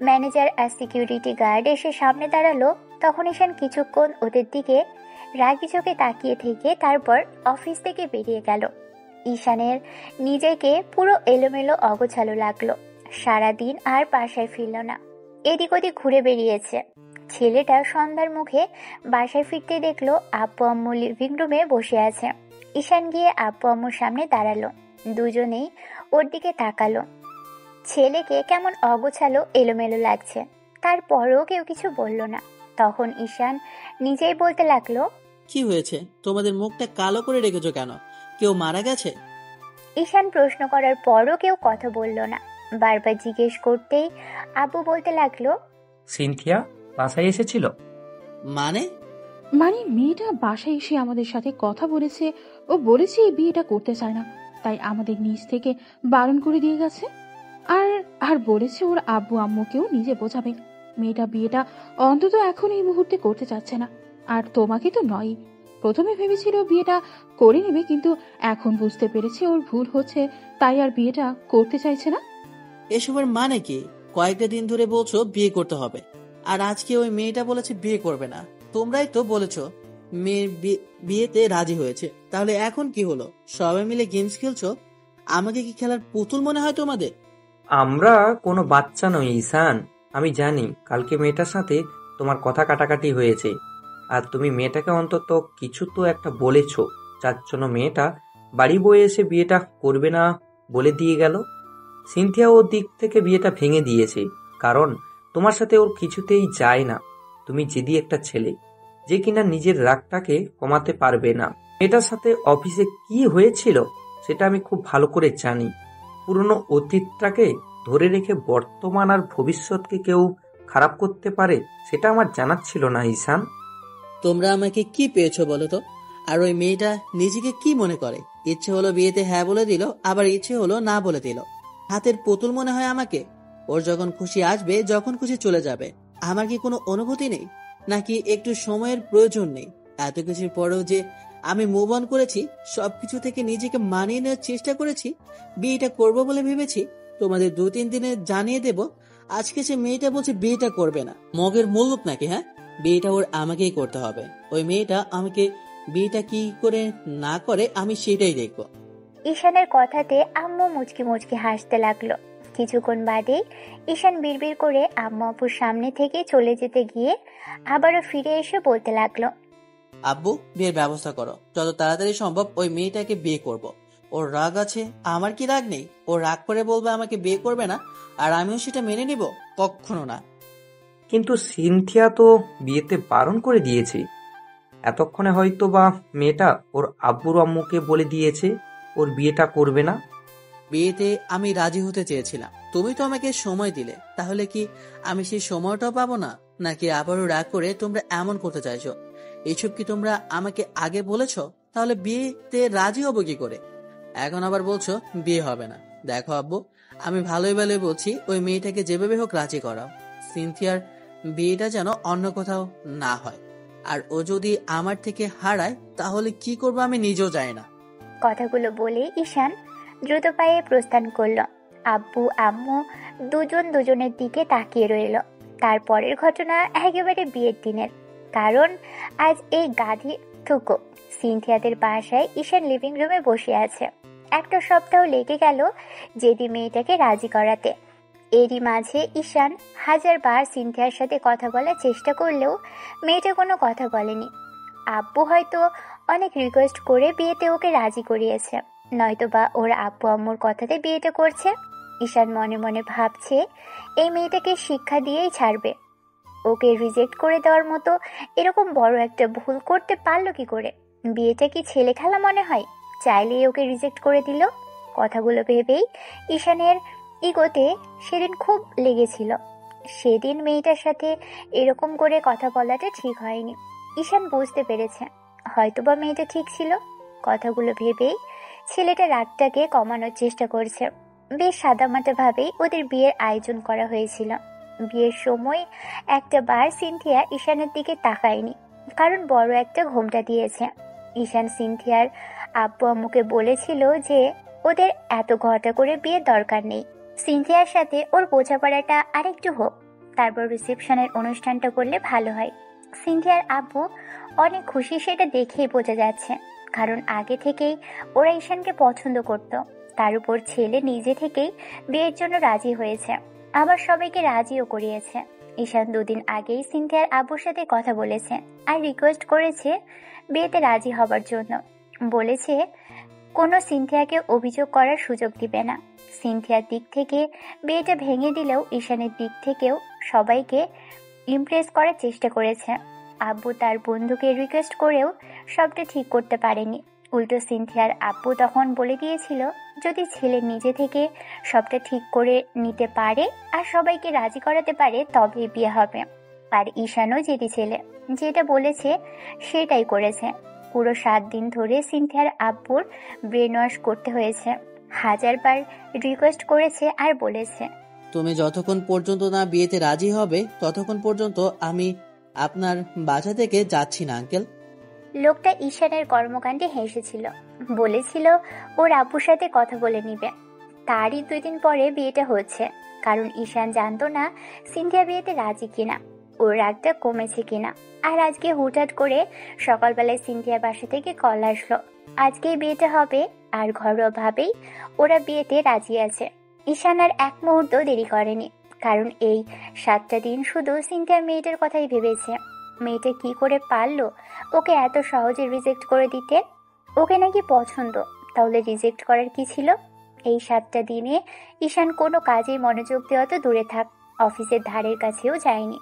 ম্যানেজার আর সিকিউরিটি গার্ড এসে সামনে দাঁড়ালো, তখন ঈশান কিছুক্ষণ ওদের দিকে রাগি চোখে তাকিয়ে থেকে তারপর অফিস থেকে বেরিয়ে গেল। ঈশানের নিজেকে পুরো এলোমেলো অগোছালো লাগলো। সারাদিন আর বাসায় ফিরল না, এদিক ওদিক ঘুরে বেরিয়েছে। ছেলেটা সন্ধ্যার মুখে বাসায় ফিরতে দেখলো আব্বু আম্মু লিভিং রুমে বসে আছে। ঈশান গিয়ে আব্বু আম্মুর সামনে দাঁড়ালো। দুজনেই ওর দিকে তাকালো। ছেলেকে কেমন অগোছালো এলোমেলো লাগছে, তারপরও কেউ কিছু বলল না। তখন ঈশান নিজেই বলতে লাগলো, কি হয়েছে? তোমাদের মুখটা কালো করে রেখেছো কেন? কেউ মারা গেছে? ঈশান প্রশ্ন করার পরও কেউ কথা বলল না। বারবার জিজ্ঞেস করতেই আব্বু বলতে লাগলো, সিনথিয়া বাসায় এসেছিল? মানে? মানে মেয়েটা বাসায় এসে আমাদের সাথে কথা বলেছে। ও বলেছে এই বিয়েটা করতে চায় না, তাই আমাদের নিজ থেকে বারণ করে দিয়ে গেছে। আর আর বলেছে ওর আব্বু আম্মুকেও নিজে বোঝাবে। মেয়েটা বিয়েটা অন্তত এখন এই মুহূর্তে করতে চাচ্ছে না। আর তোমাকে তো নয়। প্রথমে ভেবেছিল বিয়েটা করে নেবে, কিন্তু এখন বুঝতে পেরেছে ওর ভুল হচ্ছে, তাই আর বিয়েটা করতে চাইছে না। এসবের মানে কি? কয়েকটা দিন ধরে বলছো বিয়ে করতে হবে, আর আজকে ওই মেয়েটা বলেছে বিয়ে করবে না। তোমরাই তো বলেছো মেয়ে বিয়েতে রাজি হয়েছে, তাহলে এখন কি হলো? সবাই মিলে গেমস খেলছো? আমাকে কি খেলার পুতুল মনে হয় তোমাদের? আমরা কোনো বাচ্চা নই ঈশান। আমি জানি কালকে মেয়েটার সাথে তোমার কথা কাটাকাটি হয়েছে, আর তুমি মেয়েটাকে অন্তত কিছু তো একটা বলেছো, যার জন্য মেয়েটা বাড়ি বয়ে এসে বিয়েটা করবে না বলে দিয়ে গেল। সিনথিয়া ওর দিক থেকে বিয়েটা ভেঙে দিয়েছে, কারণ তোমার সাথে ওর কিছুতেই যায় না। তুমি জেদি একটা ছেলে, যে কিনা নিজের রাগটাকে কমাতে পারবে না। মেয়েটার সাথে অফিসে কি হয়েছিল সেটা আমি খুব ভালো করে জানি। পুরনো অতীতটাকে ধরে রেখে বর্তমান আর ভবিষ্যৎকে কেউ খারাপ করতে পারে সেটা আমার জানা ছিল না ঈশান। তোমরা আমাকে কি পেয়েছো বলো তো? আর ওই মেয়েটা নিজেকে কি মনে করে? ইচ্ছে হলো বিয়েতে হ্যাঁ বলে দিল, আবার ইচ্ছে হলো না বলে দিল। হাতের পুতুল মনে হয় আমাকে? ওর যখন খুশি আসবে, যখন খুশি চলে যাবে। আমার কি কোনো অনুভূতি নেই? নাকি একটু সময়ের প্রয়োজন নেই? এত কিছুর পরেও যে আমি মুভ অন করেছি, সবকিছু থেকে নিজেকে মানিয়ে নেওয়ার চেষ্টা করেছি, বিয়েটা করব বলে ভেবেছি। তোমাদের 2-3 দিনে জানিয়ে দেব। আজকে সে মেয়েটা বলছে বিয়েটা করবে না। মগের মুল্লুক নাকি? হ্যাঁ, বিয়েটা ওর আমাকেই করতে হবে। ওই মেয়েটা আমাকে বিয়েটা কি করে না করে আমি সেটাই দেখবো। ঈশানের কথাতে আম্মু মুচকি মুচকি হাসতে লাগলো। কিছুক্ষণ বাদেই ঈশান বিড়বিড় করে আম্মু আপুর সামনে থেকে চলে যেতে গিয়ে আবারও ফিরে এসে বলতে লাগলো, আব্বু, বিয়ের ব্যবস্থা করো। যত তাড়াতাড়ি সম্ভব ওই মেয়েটাকে বিয়ে করব। ওর রাগ আছে, আমার কি রাগ নেই? ও রাগ করে বলবে আমাকে বিয়ে করবে না, আর আমিও সেটা মেনে নিব? কখনো না। কিন্তু সিনথিয়া তো বিয়েতে বারণ করে দিয়েছে। এতক্ষণে হয়তো বা মেয়েটা ওর আব্বুর আম্মুকে বলে দিয়েছে ওর বিয়েটা করবে না। বিয়েতে আমি রাজি হতে চেয়েছিলাম, তুমি তো আমাকে সময় দিলে। তাহলে কি আমি সেই সময়টাও পাবো না? নাকি আবারও রাগ করে তোমরা এমন করতে চাইছো? এইসব কি তোমরা আমাকে আগে বলেছো? তাহলে বিয়েতে রাজি হবো কি করে? এখন আবার বলছো বিয়ে হবে না। দেখো আব্বু, আমি ভালোই ভালোই বলছি, ওই মেয়েটাকে যেভাবে হোক রাজি করাও। সিনথিয়ার বিয়েটা যেন অন্য কোথাও না হয়। আর ও যদি আমার থেকে হারায়, তাহলে কি করবো আমি নিজেও জানি না। কথাগুলো বলে ঈশান দ্রুত পায়ে প্রস্থান করলো। আব্বু আম্মু দুজন দুজনের দিকে তাকিয়ে রইল। তারপরের ঘটনা একেবারে বিয়ের দিনের, কারণ আজ এই গাধি থুকো সিনথিয়াদের বাসায় ঈশান লিভিং রুমে বসে আছে। একটা সপ্তাহ লেগে গেল জেদি মেয়েটাকে রাজি করাতে। এরই মাঝে ঈশান 1000 বার সিনথিয়ার সাথে কথা বলার চেষ্টা করলেও মেয়েটা কোনো কথা বলেনি। আব্বু হয়তো অনেক রিকোয়েস্ট করে বিয়েতে ওকে রাজি করিয়েছে, নয়তোবা ওর আব্বু আম্মুর কথাতে বিয়েটা করছে। ঈশান মনে মনে ভাবছে এই মেয়েটাকে শিক্ষা দিয়েই ছাড়বে। ওকে রিজেক্ট করে দেওয়ার মতো এরকম বড় একটা ভুল করতে পারলো কি করে? বিয়েটা কি ছেলে খেলা মনে হয়? চাইলেই ওকে রিজেক্ট করে দিল। কথাগুলো ভেবেই ঈশানের ইগোতে সেদিন খুব লেগেছিল। সেদিন মেয়েটার সাথে এরকম করে কথা বলাটা ঠিক হয়নি। ঈশান বুঝতে পেরেছে হয়তোবা মেয়েটা ঠিক ছিল, কথাগুলো ভেবেই ছেলেটা রাগটাকে কমানোর চেষ্টা করছে। বেশ সাদামাটা ভাবেই ওদের বিয়ের আয়োজন করা হয়েছিল। বিয়ের সময় একটা বার সিনথিয়া ঈশানের দিকে তাকায়নি, কারণ বড় একটা ঘোমটা দিয়েছে। ঈশান সিনথিয়ার আব্বু আম্মুকে বলেছিল যে ওদের এত ঘটা করে বিয়ের দরকার নেই, সিনথিয়ার সাথে ওর বোঝাপড়াটা আরেকটু হোক, তারপর রিসেপশনের অনুষ্ঠানটা করলে ভালো হয়। সিনথিয়ার আব্বু অনেক খুশি, সেটা দেখেই বোঝা যাচ্ছে, কারণ আগে থেকেই ওরা ঈশানকে পছন্দ করত। তার উপর ছেলে নিজে থেকেই বিয়ের জন্য রাজি হয়েছে, আবার সবাইকে রাজিও করিয়েছে। ঈশান দুদিন আগেই সিনথিয়ার আব্বুর সাথে কথা বলেছে আর রিকোয়েস্ট করেছে বিয়েতে রাজি হবার জন্য। বলেছে কোনো সিনথিয়াকে অভিযোগ করার সুযোগ দিবে না। সিনথিয়ার দিক থেকে বিয়েটা ভেঙে দিলেও ঈশানের দিক থেকেও সবাইকে ইমপ্রেস করার চেষ্টা করেছে। আব্বু তার বন্ধুকে রিকোয়েস্ট করেও সবটা ঠিক করতে পারেনি। উল্টো সিনথিয়ার আব্বু তখন বলে দিয়েছিল যদি ছেলে নিজে থেকে সবটা ঠিক করে নিতে পারে আর সবাইকে রাজি করাতে পারে তবেই বিয়ে হবে। আর ঈশানও জেদি ছেলে, যেটা বলেছে সেটাই করেছে। পুরো 7 দিন ধরে সিনথিয়ার আব্বুর ব্রেন ওয়াশ করতে হয়েছে। 1000 বার রিকোয়েস্ট করেছে আর বলেছে তুমি যতক্ষণ পর্যন্ত না বিয়েতে রাজি হবে ততক্ষণ পর্যন্ত আমি আপনার বাসা থেকে যাচ্ছি না আঙ্কেল। লোকটা ঈশানের কর্মকাণ্ডে হেসেছিল, বলেছিল ওর আব্বুর সাথে কথা বলে নিবে। তারই 2 দিন পরে বিয়েটা হচ্ছে, কারণ ঈশান জানতো না সিনথিয়া বিয়েতে রাজি কিনা, ওর রাগটা কমেছে কিনা। আর আজকে হুটহাট করে সকালবেলায় সিনথিয়ার বাসা থেকে কল আসলো আজকেই বিয়েটা হবে, আর ঘরোয়াভাবেই ওরা বিয়েতে রাজি আছে। ঈশান আর এক মুহূর্ত দেরি করেনি, কারণ এই 7টা দিন শুধু সিনথিয়ার মেয়েটার কথাই ভেবেছে। মেয়েটা কি করে পারলো ওকে এত সহজে রিজেক্ট করে দিতে? ওকে নাকি পছন্দ, তাহলে রিজেক্ট করার কি ছিল? এই 7টা দিনে ঈশান কোনো কাজেই মনোযোগ দেওয়া তো দূরে থাক, অফিসের ধারের কাছেও যায়নি।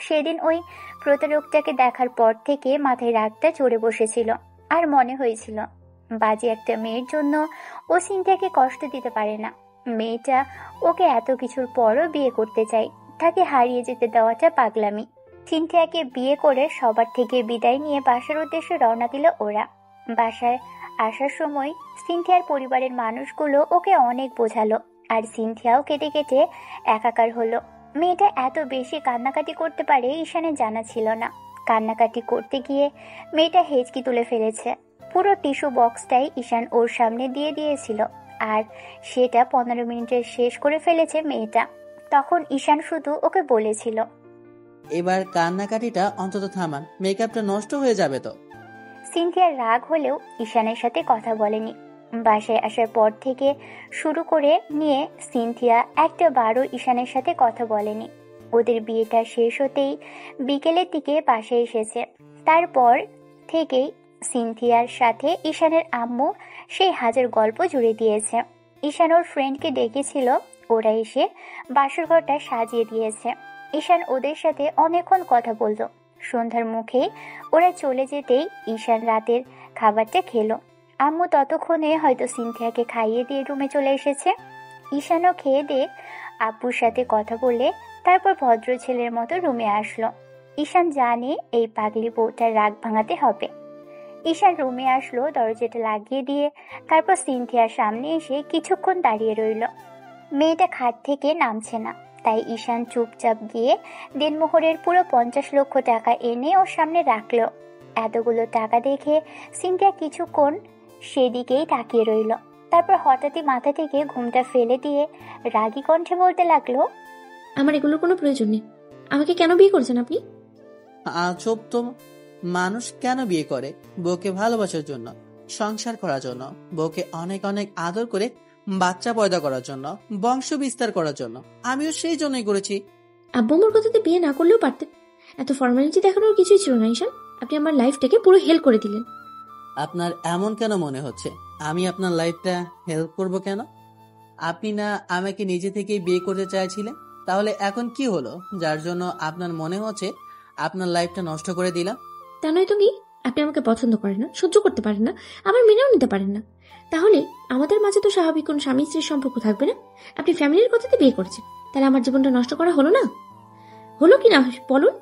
সেদিন ওই প্রতারকটাকে দেখার পর থেকে মাথায় রাগটা চড়ে বসেছিল, আর মনে হয়েছিল বাজে একটা মেয়ের জন্য ও সিনথিয়াকে কষ্ট দিতে পারে না। মেয়েটা ওকে এত কিছুর পরও বিয়ে করতে চায়, তাকে হারিয়ে যেতে দেওয়াটা পাগলামি। সিনথিয়াকে বিয়ে করে সবার থেকে বিদায় নিয়ে বাসার উদ্দেশ্যে রওনা দিল ওরা। বাসায় আসার সময় সিনথিয়ার পরিবারের মানুষগুলো ওকে অনেক বোঝালো, আর সিনথিয়াও কেটে কেটে একাকার হলো। মেয়েটা এত বেশি কান্নাকাটি করতে পারে ঈশানের জানা ছিল না। কান্নাকাটি করতে গিয়ে মেয়েটা হেঁচকি তুলে ফেলেছে। পুরো টিস্যু বক্সটাই ঈশান ওর সামনে দিয়ে দিয়েছিল, আর সেটা 15 মিনিটে শেষ করে ফেলেছে মেয়েটা। তখন ঈশান শুধু ওকে বলেছিল এবার কান্নাকাটিটা অন্তত থামান, মেকআপটা নষ্ট হয়ে যাবে তো। সিনথিয়ার রাগ হলেও ঈশানের সাথে কথা বলেনি। বাসায় আসার পর থেকে শুরু করে নিয়ে সিনথিয়া একটা বারও ঈশানের সাথে কথা বলেনি। ওদের বিয়েটা শেষ হতেই বিকেলের দিকে বাসায় এসেছে। তারপর থেকেই সিনথিয়ার সাথে ঈশানের আম্মু সেই 1000 গল্প জুড়ে দিয়েছে। ঈশান ওর ফ্রেন্ডকে ডেকেছিল, ওরা এসে বাসর ঘরটা সাজিয়ে দিয়েছে। ঈশান ওদের সাথে অনেকক্ষণ কথা বলল। সন্ধ্যার মুখে ওরা চলে যেতেই ঈশান রাতের খাবারটা খেলো। আম্মু ততক্ষণে হয়তো সিনথিয়াকে খাইয়ে দিয়ে রুমে চলে এসেছে। ঈশানও খেয়ে দিয়ে আব্বুর সাথে কথা বলে তারপর ভদ্র ছেলের মতো রুমে আসলো। ঈশান জানে এই পাগলি বউটার রাগ ভাঙাতে হবে। ঈশান রুমে আসলো, দরজাটা লাগিয়ে দিয়ে তারপর সিনথিয়ার সামনে এসে কিছুক্ষণ দাঁড়িয়ে রইল। মেয়েটা খাট থেকে নামছে না, তাই ঈশান চুপচাপ গিয়ে দেনমোহরের পুরো 50 লক্ষ টাকা এনে ওর সামনে রাখলো। এতগুলো টাকা দেখে সিনথিয়া কিছুক্ষণ সেদিকেই তাকিয়ে রইল। তারপর হঠাৎই মাথা থেকে ঘুমটা ফেলে দিয়ে রাগী কণ্ঠে বলতে লাগলো আমার এগুলোর কোনো প্রয়োজন নেই। আমাকে কেন বিয়ে করছেন আপনি? আজব তো, মানুষ কেন বিয়ে করে? বউকে ভালোবাসার জন্য, সংসার করার জন্য, বউকে অনেক অনেক আদর করে বাচ্চা পয়দা করার জন্য, বংশ বিস্তার করার জন্য। আমিও সেই জন্যই করেছি। আব্বু আমার কথাতে বিয়ে না করলেও পারতেন, এত ফর্মালিটি দেখানোর কিছুই ছিল না। ঈশান, আপনি আমার লাইফটাকে পুরো হেল্প করে দিলেন। আপনার এমন কেন মনে হচ্ছে আমি আপনার লাইফটা হেল্প করব কেন? আপনি না আমাকে নিজে থেকেই বিয়ে করতে চাইছিলেন? তাহলে এখন কি হলো যার জন্য আপনার মনে হচ্ছে আপনার লাইফটা নষ্ট করে দিলাম? তা নয় তো কি, আপনি আমাকে পছন্দ করেন না, সহ্য করতে পারেন না, আবার মেনেও নিতে পারেন না। তাহলে আমাদের মাঝে তো স্বাভাবিক কোন স্বামী স্ত্রীর সম্পর্ক থাকবে না। আপনি ফ্যামিলির কথাতে বিয়ে করেছেন, তাহলে আমার জীবনটা নষ্ট করা হলো না? হলো কি না বলুন?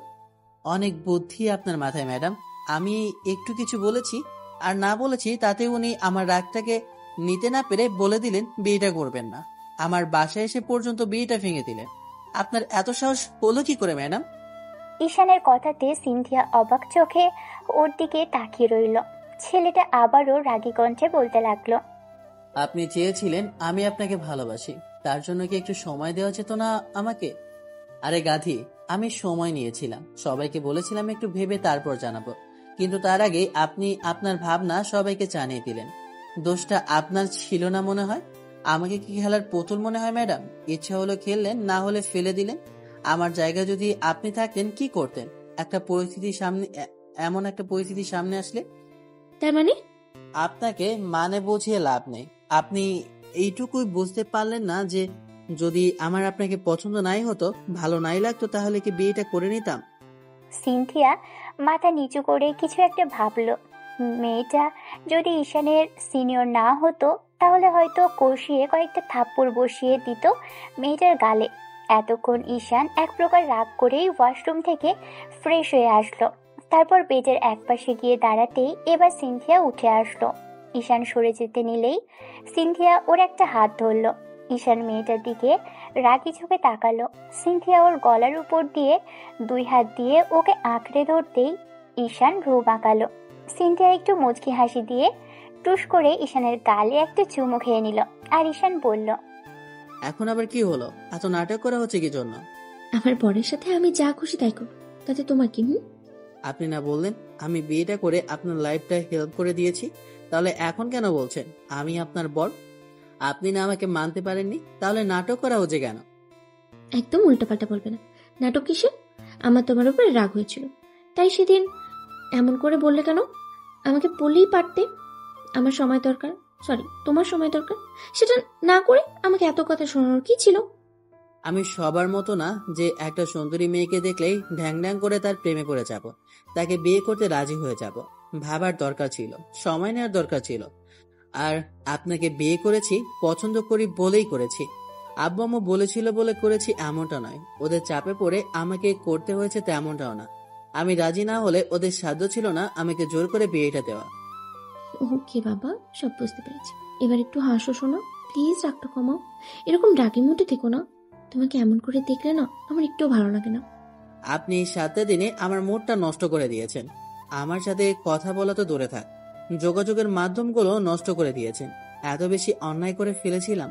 অনেক বুদ্ধি আপনার মাথায় ম্যাডাম। আমি একটু কিছু বলেছি আর না বলেছি তাতে উনি আমার রাগটাকে নিতে না পেরে বলে দিলেন বিয়েটা করবেন না। আমার বাসায় এসে পর্যন্ত বিয়েটা ভেঙে দিলেন। আপনার এত সাহস হলো কি করে ম্যাডাম? ঈশানের কথাতে সিনথিয়া অবাক চোখে ওর দিকে তাকিয়ে রইল। ছেলেটা আবারও রাগী কণ্ঠে বলতে লাগলো, আপনি চেয়েছিলেন আমি আপনাকে ভালোবাসি, তার জন্য কি একটু সময় দেওয়া যেত না আমাকে? আরে গাধি, আমি সময় নিয়েছিলাম, সবাইকে বলেছিলাম একটু ভেবে তারপর জানাবো, কিন্তু তার আগে আপনি আপনার ভাবনা সবাইকে জানিয়ে দিলেন। দোষটা আপনার ছিল না মনে হয়? আমাকে কি খেলার পুতুল মনে হয় ম্যাডাম? ইচ্ছা হলো খেললেন, না হলে ফেলে দিলেন। আমার জায়গায় যদি আপনি থাকতেন কি করতেন এমন একটা পরিস্থিতি সামনে আসলে? তার মানে? আপনাকে মানে বুঝিয়ে লাভ নেই। আপনি এইটুকুই বুঝতে পারলেন না যে যদি আমার আপনাকে পছন্দ নাই হতো, ভালো নাই লাগতো, তাহলে কি বিয়েটা করে নিতাম? সিনথিয়া মাথা নিচু করে কিছু একটা ভাবলো। মেয়েটা যদি ঈশানের সিনিয়র না হতো তাহলে হয়তো কষিয়ে কয়েকটা থাপ্পড় বসিয়ে দিত মেয়েটার গালে। এতক্ষণ ঈশান এক প্রকার রাগ করেই ওয়াশরুম থেকে ফ্রেশ হয়ে আসলো। তারপর বেডের একপাশে গিয়ে দাঁড়াতেই এবার সিনথিয়া উঠে আসলো। ঈশান সরে যেতে নিলেই সিনথিয়া ওর একটা হাত ধরলো। ঈশান মেয়েটার দিকে রাগি চোখে তাকালো। সিনথিয়া ওর গলার উপর দিয়ে 2 হাত দিয়ে ওকে আঁকড়ে ধরতেই ঈশান ভ্রু বাঁকালো। সিনথিয়া একটু মুচকি হাসি দিয়ে টুস করে ঈশানের গালে একটা চুমু খেয়ে নিল। আর ঈশান বলল, এখন আবার কি হলো? এত নাটক করা হচ্ছে কি জন্য? আমার বরের সাথে আমি যা খুশি তাই করব, তাতে তোমার কি? আপনি না বললেন আমি বিয়েটা করে আপনার লাইফটা হেল্প করে দিয়েছি, তাহলে এখন কেন বলছেন আমি আপনার বর? আপনি না আমাকে মানতে পারেননি, তাহলে নাটক করা হচ্ছে কেন? একদম উল্টোপাল্টা বলবে না। নাটক কিসে? আমার তোমার উপরে রাগ হয়েছিল, তাই সেদিন এমন করে বললে কেন? আমাকে বললেই পারতে আমার সময় দরকার, সরি তোমার সময় দরকার, সেটা না করে আমাকে এত কথা শোনানোর কি ছিল? আমি সবার মতো না যে একটা সুন্দরী মেয়েকে দেখলেই ঢ্যাং ঢ্যাং করে তার প্রেমে পড়ে যাব, তাকে বিয়ে করতে রাজি হয়ে যাব। ভাবার দরকার ছিল, সময় নেওয়ার দরকার ছিল। আর আপনাকে বিয়ে করেছি পছন্দ করি বলেই করেছি। আব্বু আম্মু বলেছিল বলে করেছি এমনটা নয়, ওদের চাপে পড়ে আমাকে করতে হয়েছে তেমনটাও না। আমি রাজি না হলে ওদের সাধ্য ছিল না আমাকে জোর করে বিয়েটা দেওয়া। ওকে বাবা, সব বুঝতে পেরেছি। এবার একটু হাসো শোনো, প্লিজ রাগটা কমাও। এরকম রাগি মুডে থেকো না। তোমাকে এমন করে দেখলে না আমার একটু ভালো লাগে না। আপনি এই 7 দিনে আমার মুডটা নষ্ট করে দিয়েছেন। আমার সাথে কথা বলা তো দূরে থাক, যোগাযোগের মাধ্যমগুলো নষ্ট করে দিয়েছেন। এত বেশি অন্যায় করে ফেলেছিলাম।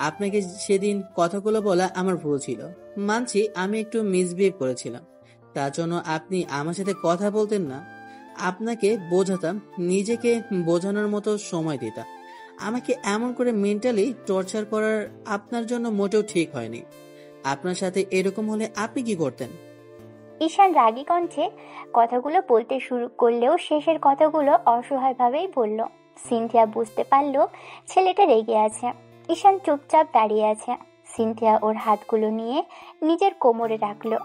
আপনাকে সেদিন কথাগুলো বলা আমার ভুল ছিল, মানছি আমি একটু মিসবিহেভ করেছিলাম। তার জন্য আপনি আমার সাথে কথা বলতেন না, আপনাকে বোঝাতাম, নিজেকে বোঝানোর মতো সময় দিতাম। আমাকে এমন করে মেন্টালি টর্চার করার আপনার জন্য মোটেও ঠিক হয়নি। আপনার সাথে এরকম হলে আপনি কি করতেন? ঈশান রাগী কণ্ঠে কথাগুলো বলতে শুরু করলেও শেষের কথাগুলো অসহায়ভাবেই বলল। সিনথিয়া বুঝতে পারল ছেলেটা রেগে আছে। ঈশান চুপচাপ দাঁড়িয়ে আছে। সিনথিয়া ওর হাতগুলো নিয়ে নিজের কোমরে রাখলো।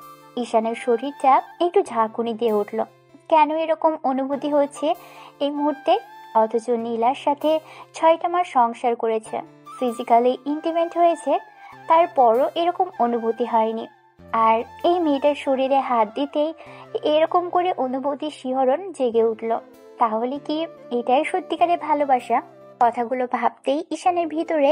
ঈশানের শরীরটা একটু ঝাঁকুনি দিয়ে উঠল। কেন এরকম অনুভূতি হচ্ছে এই মুহূর্তে? অথচ নীলার সাথে 6টা মাস সংসার করেছে, ফিজিক্যালি ইন্টিমেট হয়েছে, তারপরও এরকম অনুভূতি হয়নি। আর এই মেয়েটার শরীরে হাত দিতেই এরকম করে অনুভূতি শিহরণ জেগে উঠল। তাহলে কি এটাই সত্যিকারের ভালোবাসা? কথাগুলো ভাবতেই ঈশানের ভিতরে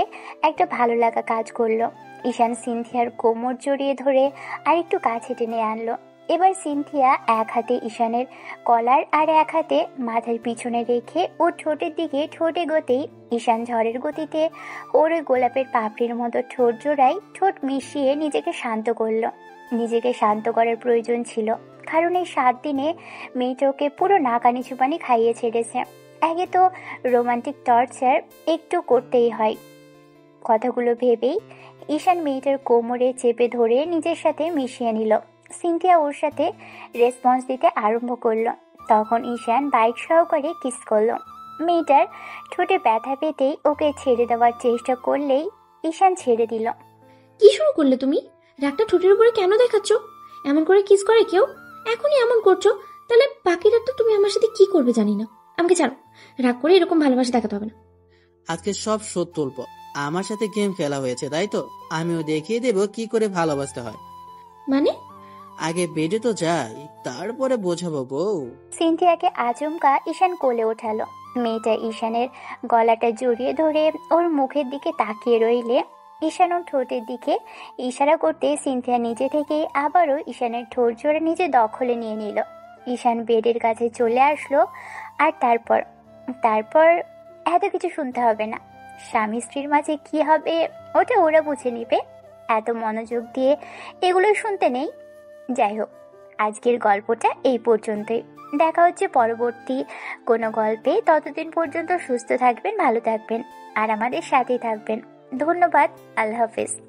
একটা ভালো লাগা কাজ করলো। ঈশান সিনথিয়ার কোমর জড়িয়ে ধরে আর একটু কাছে টেনে আনলো। এবার সিনথিয়া এক হাতে ঈশানের কলার আর এক হাতে মাথার পিছনে রেখে ওর ঠোঁটের দিকে ঠোঁটে গতেই ঈশান ঝড়ের গতিতে ওর ওই গোলাপের পাপড়ির মতো ঠোঁট জোড়ায় ঠোঁট মিশিয়ে নিজেকে শান্ত করলো। নিজেকে শান্ত করার প্রয়োজন ছিল, কারণ এই 7 দিনে মেয়েটাকে পুরো নাকানি চুপানি খাইয়ে ছেড়েছে। আগে তো রোমান্টিক টর্চার একটু করতেই হয়। কথাগুলো ভেবেই ঈশান মেয়েটার কোমরে চেপে ধরে নিজের সাথে মিশিয়ে নিল। সিনথিয়া ওর সাথে রেসপন্স দিতে আরম্ভ করলো। তখন ঈশান বাইক সহকারে কিস করলো। মেয়েটার ঠোঁটে ব্যথা পেতেই ওকে ছেড়ে দেওয়ার চেষ্টা করলেই ঈশান ছেড়ে দিল। কি শুরু করলে তুমি? রাগটা ঠোঁটের উপরে কেন দেখাচ্ছ? এমন করে কিস করে কেউ? এখনই এমন করছো, তাহলে বাকিটা তো তুমি আমার সাথে কি করবে জানি না। আমাকে ছাড়ো, রাগ করে এরকম ভালোবাসা দেখাতে হবে না। আজকে সব শোধ তুলব। আমার সাথে গেম খেলা হয়েছে তাই তো, আমিও দেখিয়ে দেব কি করে ভালোবাসতে হয়। মানে? আগে বেডে তো যাই, তারপরে বোঝাবো বউ। সিনথিয়াকে আচমকা ঈশান কোলে ওঠালো। মেয়েটা ঈশানের গলাটা জড়িয়ে ধরে ওর মুখের দিকে তাকিয়ে রইলে ঈশান ওর ঠোঁটের দিকে ইশারা করতে সিনথিয়া নিজে থেকেই আবারও ঈশানের ঠোঁট জোড়া নিজে দখলে নিয়ে নিল। ঈশান বেডের কাছে চলে আসলো। আর তারপর তারপর এত কিছু শুনতে হবে না। স্বামী স্ত্রীর মাঝে কি হবে ওটা ওরা বুঝে নিবে, এত মনোযোগ দিয়ে এগুলো শুনতে নেই। যাই হোক, আজকের গল্পটা এই পর্যন্তই। দেখা হচ্ছে পরবর্তী কোনো গল্পে। ততদিন পর্যন্ত সুস্থ থাকবেন, ভালো থাকবেন আর আমাদের সাথেই থাকবেন। ধন্যবাদ। আল্লাহ হাফেজ।